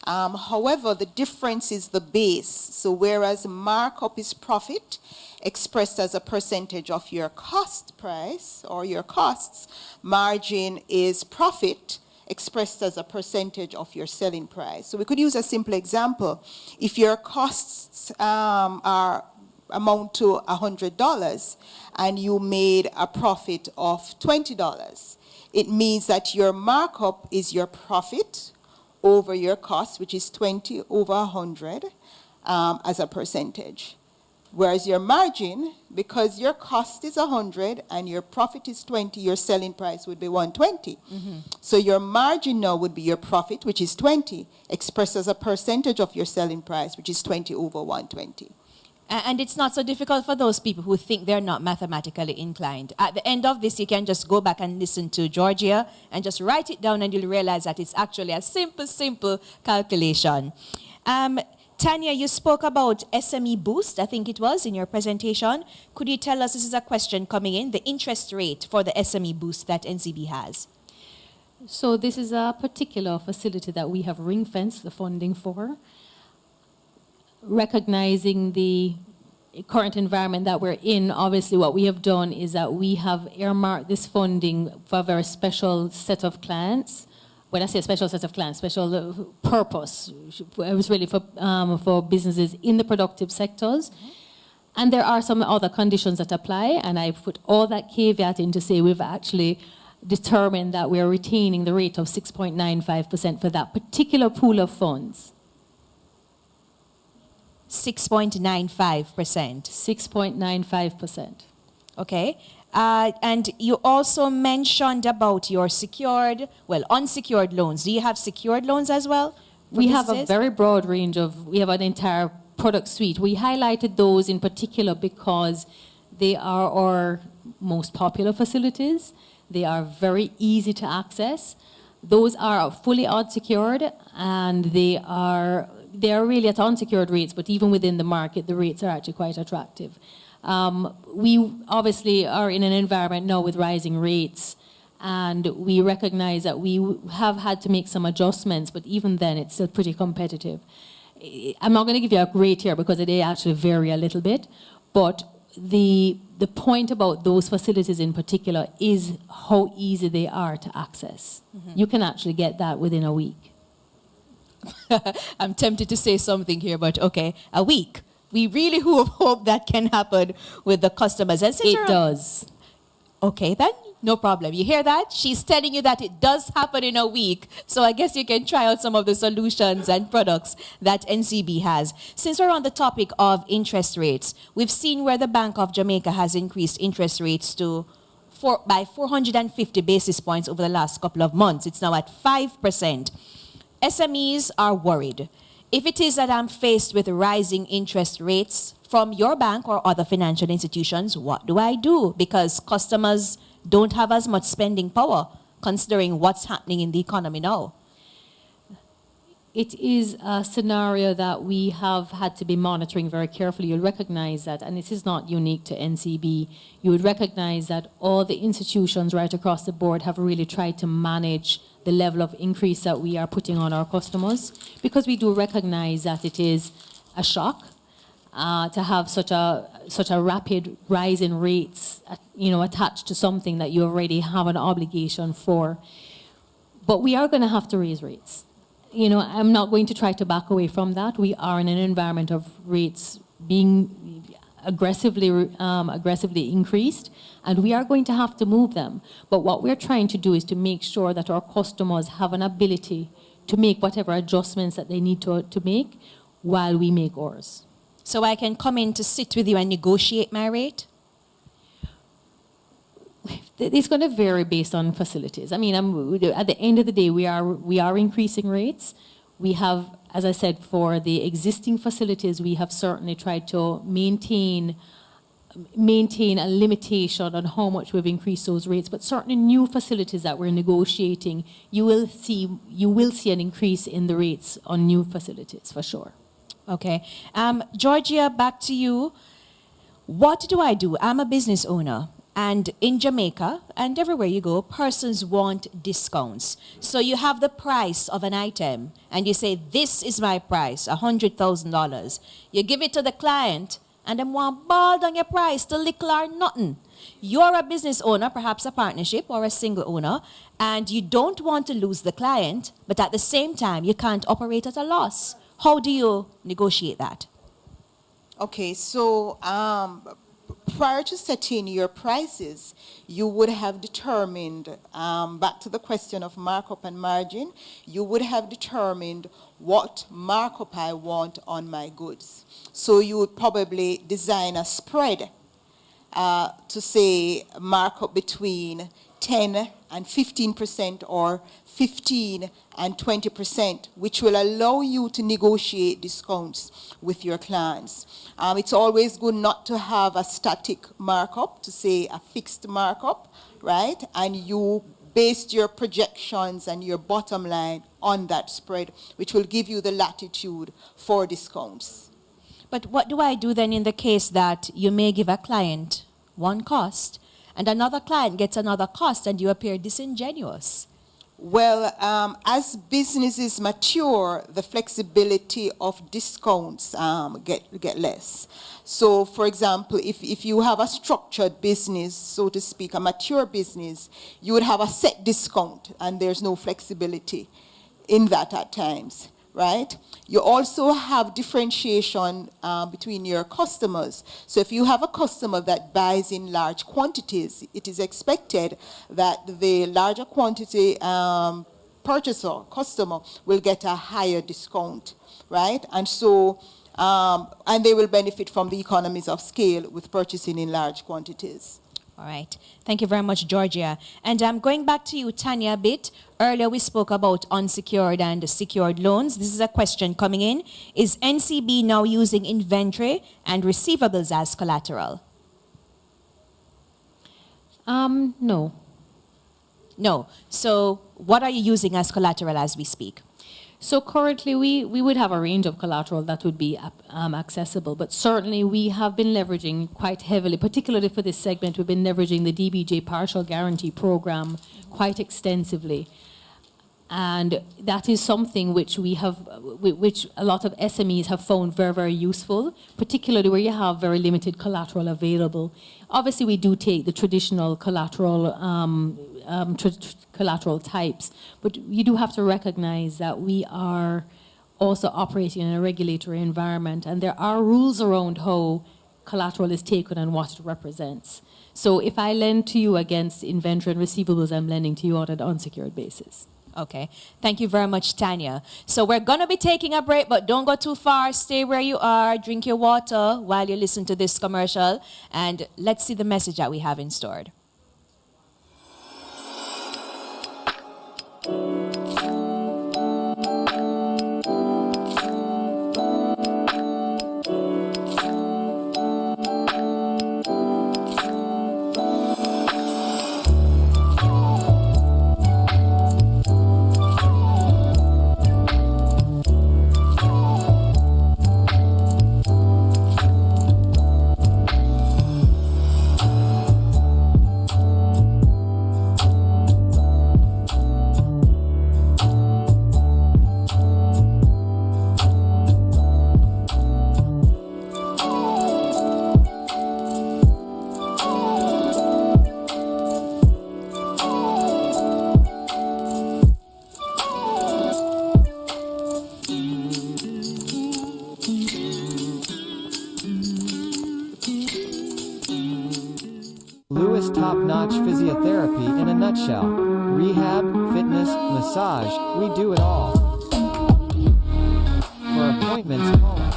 However, the difference is the base. So whereas markup is profit, expressed as a percentage of your cost price or your costs, margin is profit expressed as a percentage of your selling price. So we could use a simple example. If your costs amount to $100 and you made a profit of $20, it means that your markup is your profit over your cost, which is 20 over 100 as a percentage. Whereas your margin, because your cost is 100 and your profit is 20, your selling price would be 120. So your margin now would be your profit, which is 20, expressed as a percentage of your selling price, which is 20 over 120. And it's not so difficult for those people who think they're not mathematically inclined. At the end of this, you can just go back and listen to Georgia and just write it down, and you'll realize that it's actually a simple calculation. Tanya, you spoke about SME boost, I think it was, in your presentation. Could you tell us, this is a question coming in, the interest rate for the SME boost that NCB has? So this is a particular facility that we have ring-fenced the funding for. Recognizing the current environment that we're in, obviously what we have done is that we have earmarked this funding for a very special set of clients. When I say special set of clients, special purpose, it was really for businesses in the productive sectors. And there are some other conditions that apply, and I put all that caveat in to say we've actually determined that we are retaining the rate of 6.95% for that particular pool of funds. 6.95%. 6.95%. Okay. And you also mentioned about your unsecured loans. Do you have secured loans as well? We have a very broad range we have an entire product suite. We highlighted those in particular because they are our most popular facilities. They are very easy to access. Those are fully unsecured, and they are really at unsecured rates, but even within the market, the rates are actually quite attractive. We obviously are in an environment now with rising rates, and we recognize that we have had to make some adjustments, but even then it's still pretty competitive. I'm not going to give you a rate here because they actually vary a little bit, but the point about those facilities in particular is how easy they are to access. You can actually get that within a week. I'm tempted to say something here, but okay, a week. We really hope that can happen with the customers. And it does. Okay, then, no problem. You hear that? She's telling you that it does happen in a week. So I guess you can try out some of the solutions and products that NCB has. Since we're on the topic of interest rates, we've seen where the Bank of Jamaica has increased interest rates by 450 basis points over the last couple of months. It's now at 5%. SMEs are worried. If it is that I'm faced with rising interest rates from your bank or other financial institutions, what do I do? Because customers don't have as much spending power, considering what's happening in the economy now. It is a scenario that we have had to be monitoring very carefully. You'll recognize that, and this is not unique to NCB, you would recognize that all the institutions right across the board have really tried to manage the level of increase that we are putting on our customers, because we do recognize that it is a shock to have such a rapid rise in rates, attached to something that you already have an obligation for. But we are going to have to raise rates. I'm not going to try to back away from that. We are in an environment of rates being aggressively increased, and we are going to have to move them. But what we're trying to do is to make sure that our customers have an ability to make whatever adjustments that they need to make while we make ours. So I can come in to sit with you and negotiate my rate? It's going to vary based on facilities. I mean, at the end of the day, we are increasing rates. We have, as I said, for the existing facilities, we have certainly tried to maintain a limitation on how much we've increased those rates. But certainly new facilities that we're negotiating, you will see an increase in the rates on new facilities for sure. Okay, Georgia, back to you. What do I do? I'm a business owner. And in Jamaica, and everywhere you go, persons want discounts. So you have the price of an item, and you say, this is my price, $100,000. You give it to the client, and them want ball down your price to little or nothing. You're a business owner, perhaps a partnership or a single owner, and you don't want to lose the client, but at the same time, you can't operate at a loss. How do you negotiate that? Okay, so prior to setting your prices, you would have determined, back to the question of markup and margin, you would have determined what markup I want on my goods. So you would probably design a spread to say markup between 10 and 15% or 15 and 20%, which will allow you to negotiate discounts with your clients. It's always good not to have a static markup, to say a fixed markup, right? And you based your projections and your bottom line on that spread, which will give you the latitude for discounts. But what do I do then in the case that you may give a client one cost and another client gets another cost and you appear disingenuous? Well, as businesses mature, the flexibility of discounts get less. So, for example, if you have a structured business, so to speak, a mature business, you would have a set discount, and there's no flexibility in that at times, right? You also have differentiation between your customers. So if you have a customer that buys in large quantities, it is expected that the larger quantity purchaser, customer, will get a higher discount, right? And so, and they will benefit from the economies of scale with purchasing in large quantities. All right. Thank you very much, Georgia. And I'm going back to you, Tanya, a bit. Earlier, we spoke about unsecured and secured loans. This is a question coming in. Is NCB now using inventory and receivables as collateral? No. No. So what are you using as collateral as we speak? So currently, we would have a range of collateral that would be accessible, but certainly we have been leveraging quite heavily, particularly for this segment, we've been leveraging the DBJ Partial Guarantee Program quite extensively. And that is something which which a lot of SMEs have found very, very useful, particularly where you have very limited collateral available. Obviously, we do take the traditional collateral collateral types, but you do have to recognize that we are also operating in a regulatory environment, and there are rules around how collateral is taken and what it represents. So if I lend to you against inventory and receivables, I'm lending to you on an unsecured basis. Okay. Thank you very much, Tanya. So we're going to be taking a break, but don't go too far. Stay where you are. Drink your water while you listen to this commercial, and let's see the message that we have in store. Top-notch physiotherapy in a nutshell. Rehab, fitness, massage, we do it all. For appointments, call us.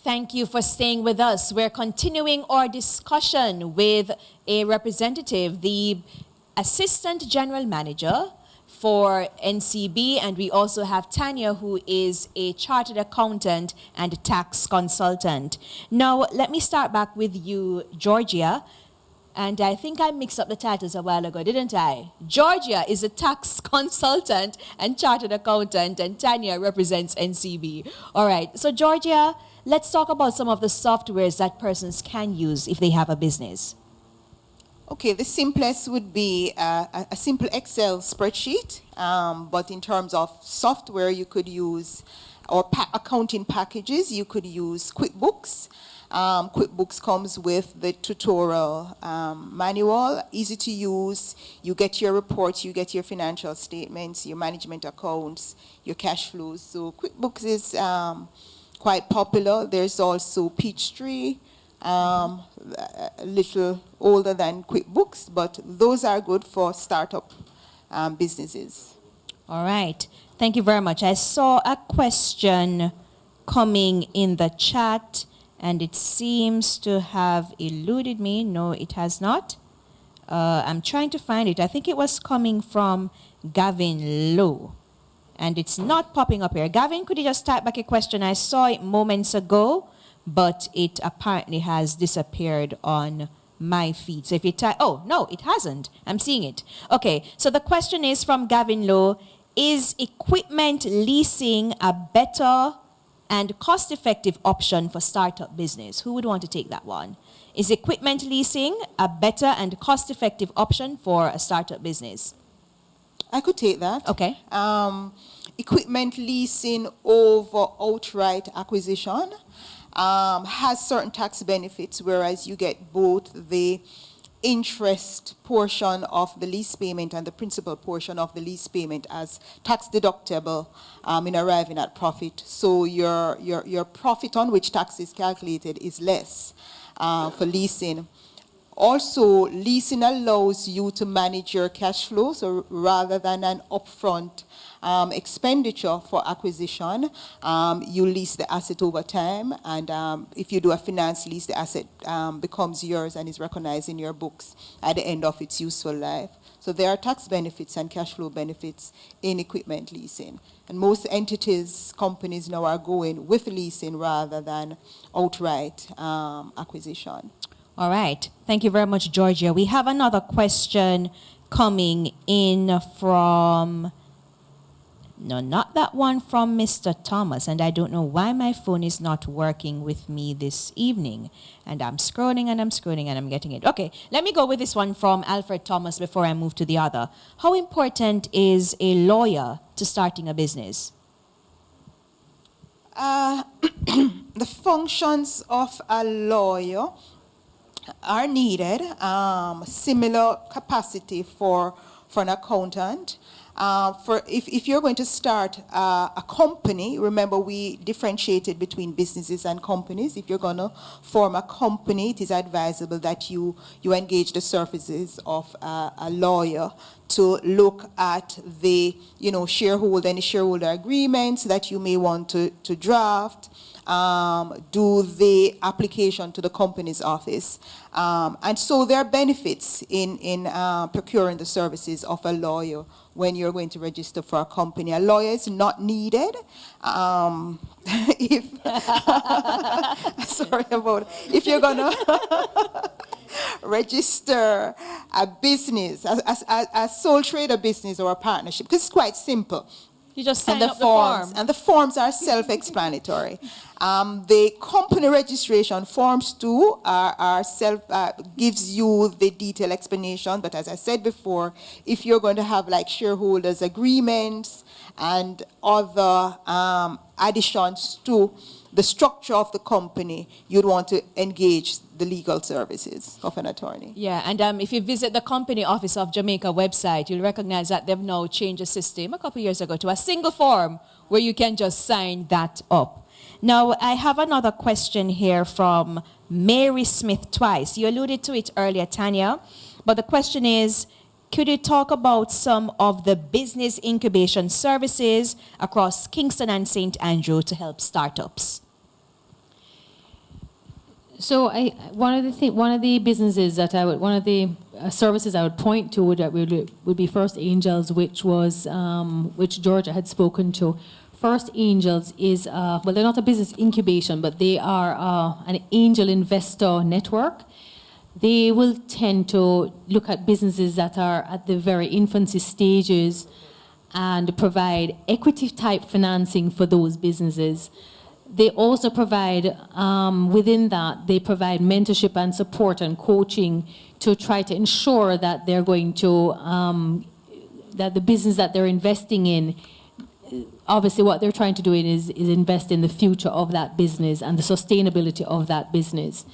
Thank you for staying with us. We're continuing our discussion with a representative, the Assistant General Manager for NCB, and we also have Tanya, who is a chartered accountant and tax consultant. Now, let me start back with you, Georgia. And I think I mixed up the titles a while ago, didn't I? Georgia is a tax consultant and chartered accountant, and Tanya represents NCB. All right, so Georgia, let's talk about some of the softwares that persons can use if they have a business. Okay, the simplest would be a simple Excel spreadsheet, but in terms of software, you could use, or accounting packages, you could use QuickBooks. QuickBooks comes with the tutorial manual, easy to use. You get your reports, you get your financial statements, your management accounts, your cash flows. So QuickBooks is quite popular. There's also Peachtree, a little older than QuickBooks, but those are good for startup businesses. All right. Thank you very much. I saw a question coming in the chat, and it seems to have eluded me. No, it has not. I'm trying to find it. I think it was coming from Gavin Lowe, and it's not popping up here. Gavin, could you just type back a question? I saw it moments ago, but it apparently has disappeared on my feed. So if you type, oh, no, it hasn't. I'm seeing it. Okay, so the question is from Gavin Lowe: is equipment leasing a better and cost-effective option for startup business? Who would want to take that one? Is equipment leasing a better and cost-effective option for a startup business? I could take that. Okay. Equipment leasing over outright acquisition has certain tax benefits, whereas you get both the interest portion of the lease payment and the principal portion of the lease payment as tax deductible in arriving at profit. So your profit on which tax is calculated is less for leasing. Also, leasing allows you to manage your cash flow, so rather than an upfront expenditure for acquisition, you lease the asset over time, and if you do a finance lease, the asset becomes yours and is recognized in your books at the end of its useful life. So there are tax benefits and cash flow benefits in equipment leasing. And most entities, companies now are going with leasing rather than outright acquisition. All right. Thank you very much, Georgia. We have another question coming in from, no, not that one, from Mr. Thomas. And I don't know why my phone is not working with me this evening. And I'm scrolling and I'm scrolling and I'm getting it. Okay, let me go with this one from Alfred Thomas before I move to the other. How important is a lawyer to starting a business? The functions of a lawyer are needed, similar capacity for an accountant. If you're going to start a company, remember we differentiated between businesses and companies. If you're going to form a company, it is advisable that you engage the services of a lawyer to look at the any shareholder agreements that you may want to draft, do the application to the company's office. And so there are benefits in procuring the services of a lawyer when you're going to register for a company. A lawyer is not needed. If you're going to register a business, a sole trader business or a partnership, because it's quite simple. You just sign up the form. And the forms are self-explanatory. The company registration forms too are gives you the detailed explanation. But as I said before, if you're going to have like shareholders agreements and other additions to the structure of the company, you'd want to engage the legal services of an attorney. Yeah, and if you visit the Company Office of Jamaica website, you'll recognize that they've now changed the system a couple of years ago to a single form where you can just sign that up. Now, I have another question here from Mary Smith twice. You alluded to it earlier, Tanya, but the question is, could you talk about some of the business incubation services across Kingston and St. Andrew to help startups? So one of the businesses that one of the services I would point to would be First Angels, which Georgia had spoken to. First Angels is they're not a business incubation, but they are an angel investor network. They will tend to look at businesses that are at the very infancy stages and provide equity type financing for those businesses. They also provide, within that, they provide mentorship and support and coaching to try to ensure that they're going to, that the business that they're investing in, obviously what they're trying to do is invest in the future of that business and the sustainability of that business.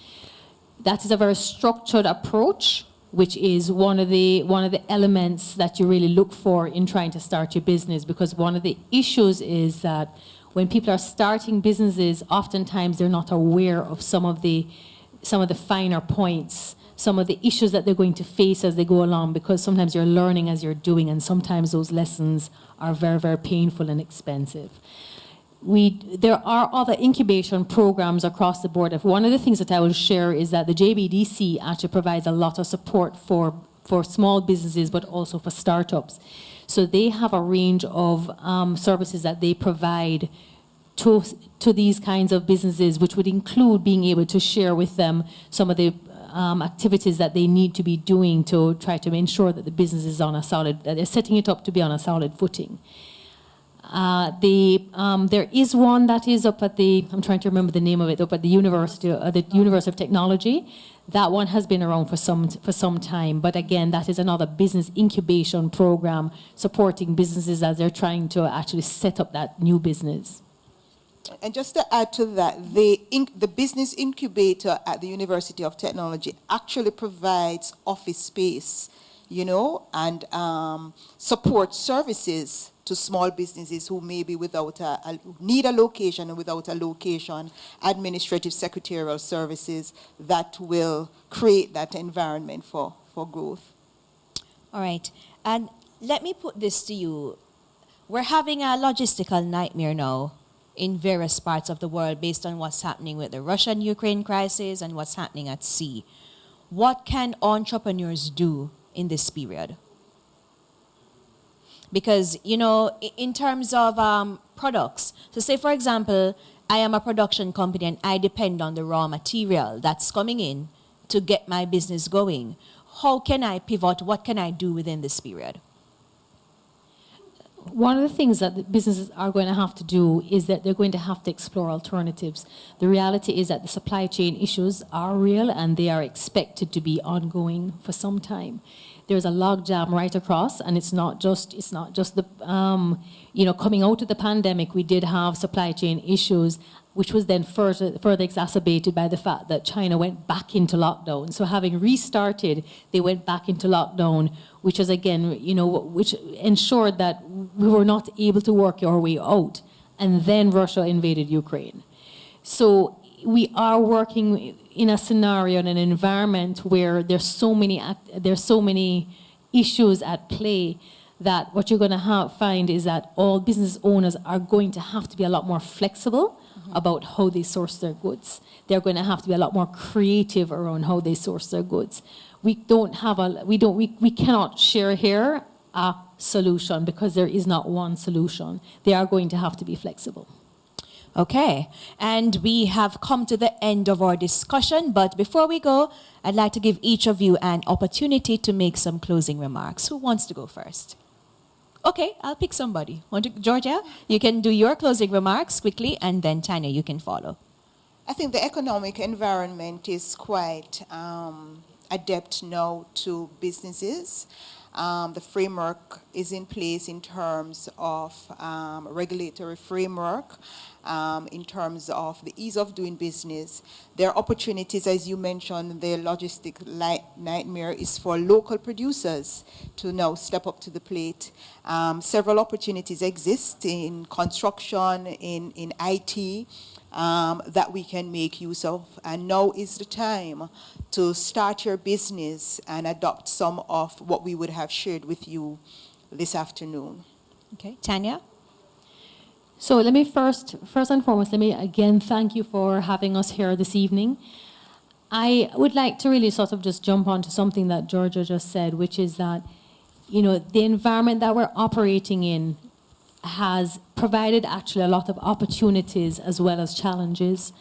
That is a very structured approach, which is one of the elements that you really look for in trying to start your business, because one of the issues is that when people are starting businesses, oftentimes they're not aware of some of the finer points, some of the issues that they're going to face as they go along, because sometimes you're learning as you're doing, and sometimes those lessons are very, very painful and expensive. There are other incubation programs across the board. One of the things that I will share is that the JBDC actually provides a lot of support for small businesses, but also for startups. So they have a range of services that they provide to these kinds of businesses, which would include being able to share with them some of the activities that they need to be doing to try to ensure that the business is on that they're setting it up to be on a solid footing. There is one that is up at I'm trying to remember the name of it, up at the University of Technology. That one has been around for some time, but again, that is another business incubation program supporting businesses as they're trying to actually set up that new business. And just to add to that, the business incubator at the University of Technology actually provides office space, and support services to small businesses who may be need a location, and without a location, administrative secretarial services that will create that environment for growth. All right. And let me put this to you. We're having a logistical nightmare now in various parts of the world based on what's happening with the Russian-Ukraine crisis and what's happening at sea. What can entrepreneurs do in this period? Because, in terms of products, so say, for example, I am a production company and I depend on the raw material that's coming in to get my business going. How can I pivot? What can I do within this period? One of the things that the businesses are going to have to do is that they're going to have to explore alternatives. The reality is that the supply chain issues are real and they are expected to be ongoing for some time. There's a logjam right across, and it's not just the coming out of the pandemic, we did have supply chain issues, which was then further exacerbated by the fact that China went back into lockdown. So having restarted, they went back into lockdown, which is again, which ensured that we were not able to work our way out. And then Russia invaded Ukraine. So we are working in a scenario, in an environment where there's so many issues at play, that what you're going to find is that all business owners are going to have to be a lot more flexible about how they source their goods. They're going to have to be a lot more creative around how they source their goods. We cannot share here a solution, because there is not one solution. They are going to have to be flexible. Okay, and we have come to the end of our discussion, but before we go, I'd like to give each of you an opportunity to make some closing remarks. Who wants to go first? Okay, I'll pick somebody. Georgia, you can do your closing remarks quickly, and then Tanya, you can follow. I think the economic environment is quite adept now to businesses. The framework is in place in terms of regulatory framework, in terms of the ease of doing business. There are opportunities, as you mentioned, the logistic nightmare is for local producers to now step up to the plate. Several opportunities exist in construction, in IT, that we can make use of. And now is the time to start your business and adopt some of what we would have shared with you this afternoon. Okay, Tanya? So let me first and foremost, let me again thank you for having us here this evening. I would like to really sort of just jump onto something that Georgia just said, which is that, you know, the environment that we're operating in has provided actually a lot of opportunities as well as challenges.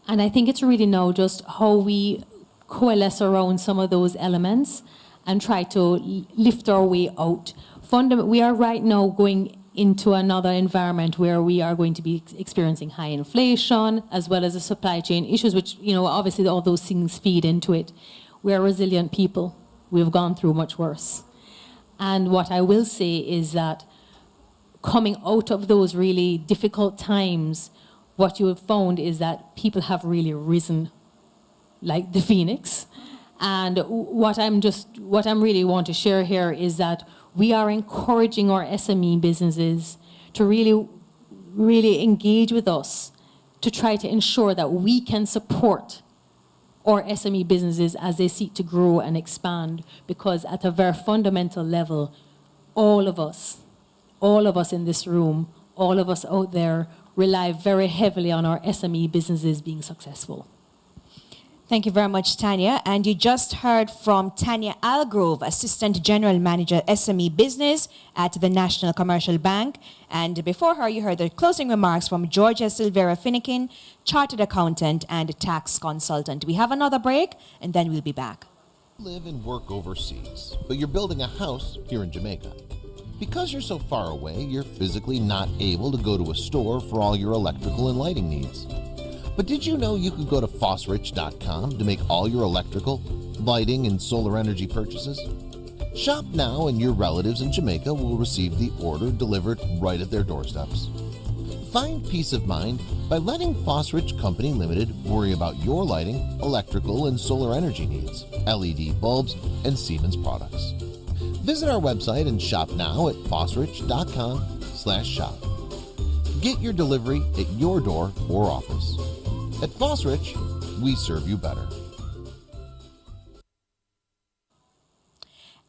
And I think it's really now just how we coalesce around some of those elements and try to lift our way out. We are right now going into another environment where we are going to be experiencing high inflation as well as the supply chain issues, which, you know, obviously all those things feed into it. We're resilient people. We've gone through much worse. And what I will say is that coming out of those really difficult times, what you have found is that people have really risen like the phoenix. And what I'm really want to share here is that we are encouraging our SME businesses to really engage with us to try to ensure that we can support our SME businesses as they seek to grow and expand, because at a very fundamental level, all of us in this room, all of us out there rely very heavily on our SME businesses being successful. Thank you very much, Tanya. And you just heard from Tanya Algrove, Assistant General Manager, SME Business at the National Commercial Bank. And before her, you heard the closing remarks from Georgia Silvera Finnegan, Chartered Accountant and Tax Consultant. We have another break, and then we'll be back. Live and work overseas, but you're building a house here in Jamaica. Because you're so far away, you're physically not able to go to a store for all your electrical and lighting needs. But did you know you could go to fosrich.com to make all your electrical, lighting, and solar energy purchases? Shop now and your relatives in Jamaica will receive the order delivered right at their doorsteps. Find peace of mind by letting Fosrich Company Limited worry about your lighting, electrical, and solar energy needs, LED bulbs, and Siemens products. Visit our website and shop now at fosrich.com/shop. Get your delivery at your door or office. At Fosrich, we serve you better.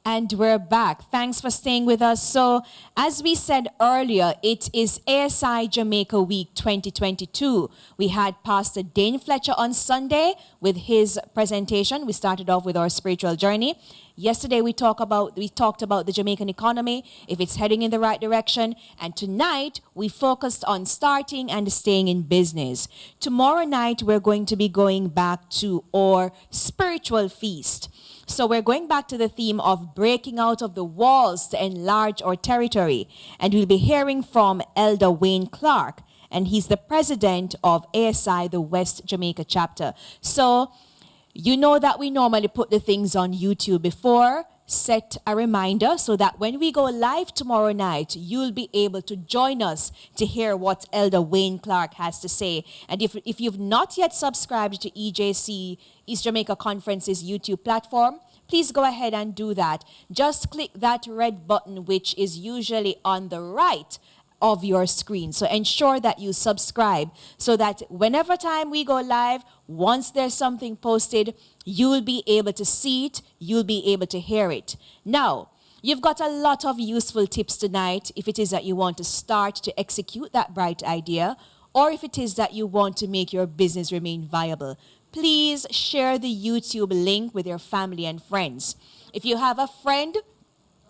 And we're back. Thanks for staying with us. So, as we said earlier, it is ASI Jamaica Week 2022. We had Pastor Dane Fletcher on Sunday with his presentation. We started off with our spiritual journey. Yesterday we talked about the Jamaican economy, if it's heading in the right direction, and tonight we focused on starting and staying in business. Tomorrow night we're going to be going back to our spiritual feast. So we're going back to the theme of breaking out of the walls to enlarge our territory, and we'll be hearing from Elder Wayne Clark, and he's the president of ASI, the West Jamaica chapter. So you know that we normally put the things on YouTube before. Set a reminder so that when we go live tomorrow night, you'll be able to join us to hear what Elder Wayne Clark has to say. And if you've not yet subscribed to EJC, East Jamaica Conference's YouTube platform, please go ahead and do that. Just click that red button, which is usually on the right of your screen. So ensure that you subscribe so that whenever time we go live, once there's something posted, you'll be able to see it, you'll be able to hear it. Now, you've got a lot of useful tips tonight if it is that you want to start to execute that bright idea, or if it is that you want to make your business remain viable. Please share the YouTube link with your family and friends. If you have a friend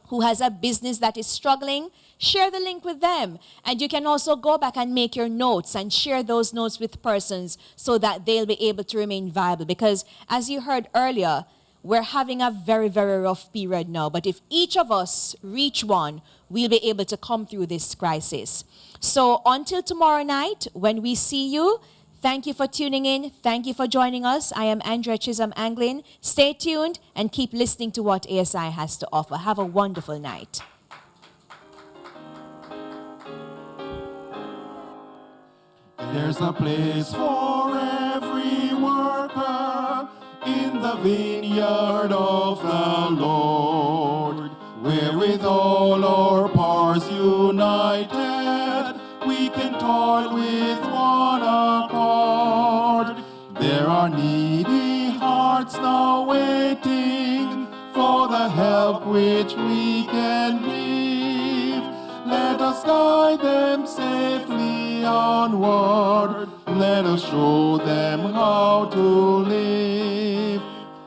who has a business that is struggling, share the link with them. And you can also go back and make your notes and share those notes with persons so that they'll be able to remain viable. Because as you heard earlier, we're having a very, very rough period now. But if each of us reach one, we'll be able to come through this crisis. So until tomorrow night, when we see you, thank you for tuning in. Thank you for joining us. I am Andrea Chisholm-Anglin. Stay tuned and keep listening to what ASI has to offer. Have a wonderful night. There's a place for every worker in the vineyard of the Lord, where with all our powers united, we can toil with one accord. There are needy hearts now waiting for the help which we can give. Let us guide them safely onward. let us show them how to live.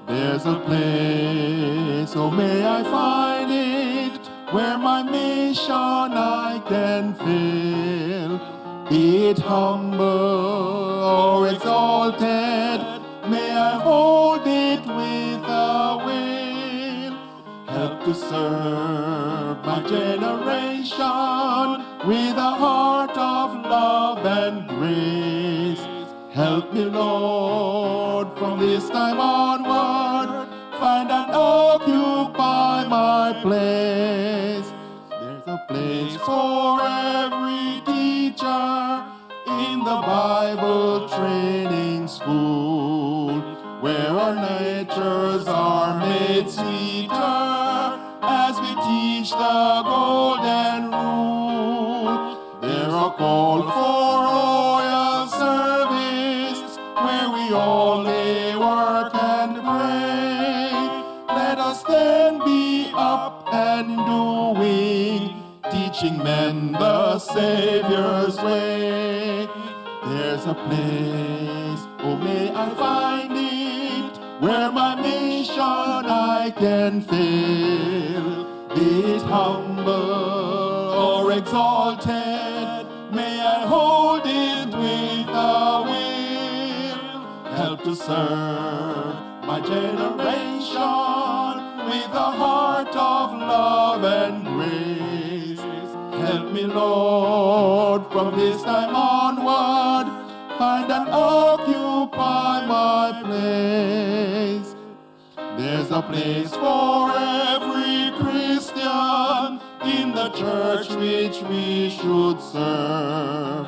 There's a place, oh may I find it, where my mission I can fill. Be it humble or exalted, may I hold it with a will. Help to serve my generation with a heart of love and grace. Help me, Lord, from this time onward, find and occupy my place. There's a place for every teacher in the Bible training school, where our natures are made sweeter as we teach the golden rule. There are called for royal service, where we all may work and pray. Let us then be up and doing, teaching men the Savior's way. There's a place, oh may I find it, where my mission I can fill. Be it humble or exalted, may I hold it with a will. Help to serve my generation with a heart of love and grace. Help me, Lord, from this time onward, find and occupy my place. There's a place for every Christian in the church which we should serve,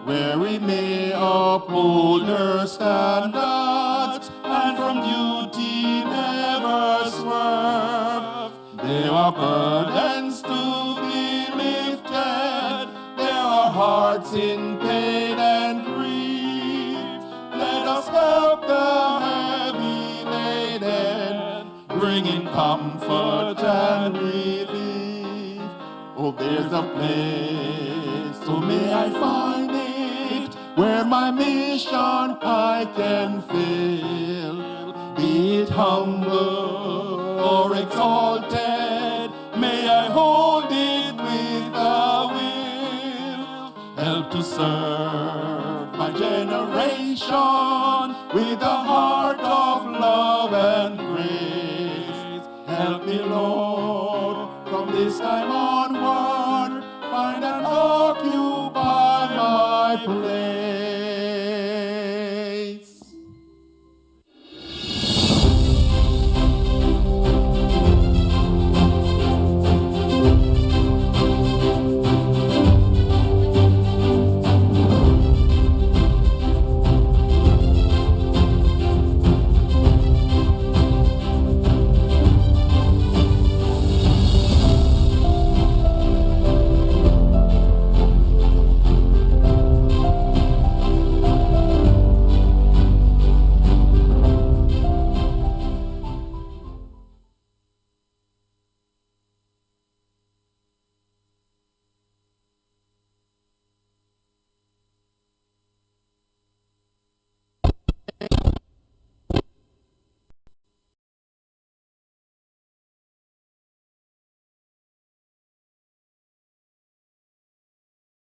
where we may uphold her standards and from duty never swerve. There are burdens to be lifted, there are hearts in pain and grief. Let us help the heavy laden, bringing comfort and relief. Oh, there's a place, so may I find it, where my mission I can fill. Be it humble or exalted, may I hold it with a will. Help to serve my generation with a heart of love and grace. Help me, Lord, from this time onward, find and occupy my place.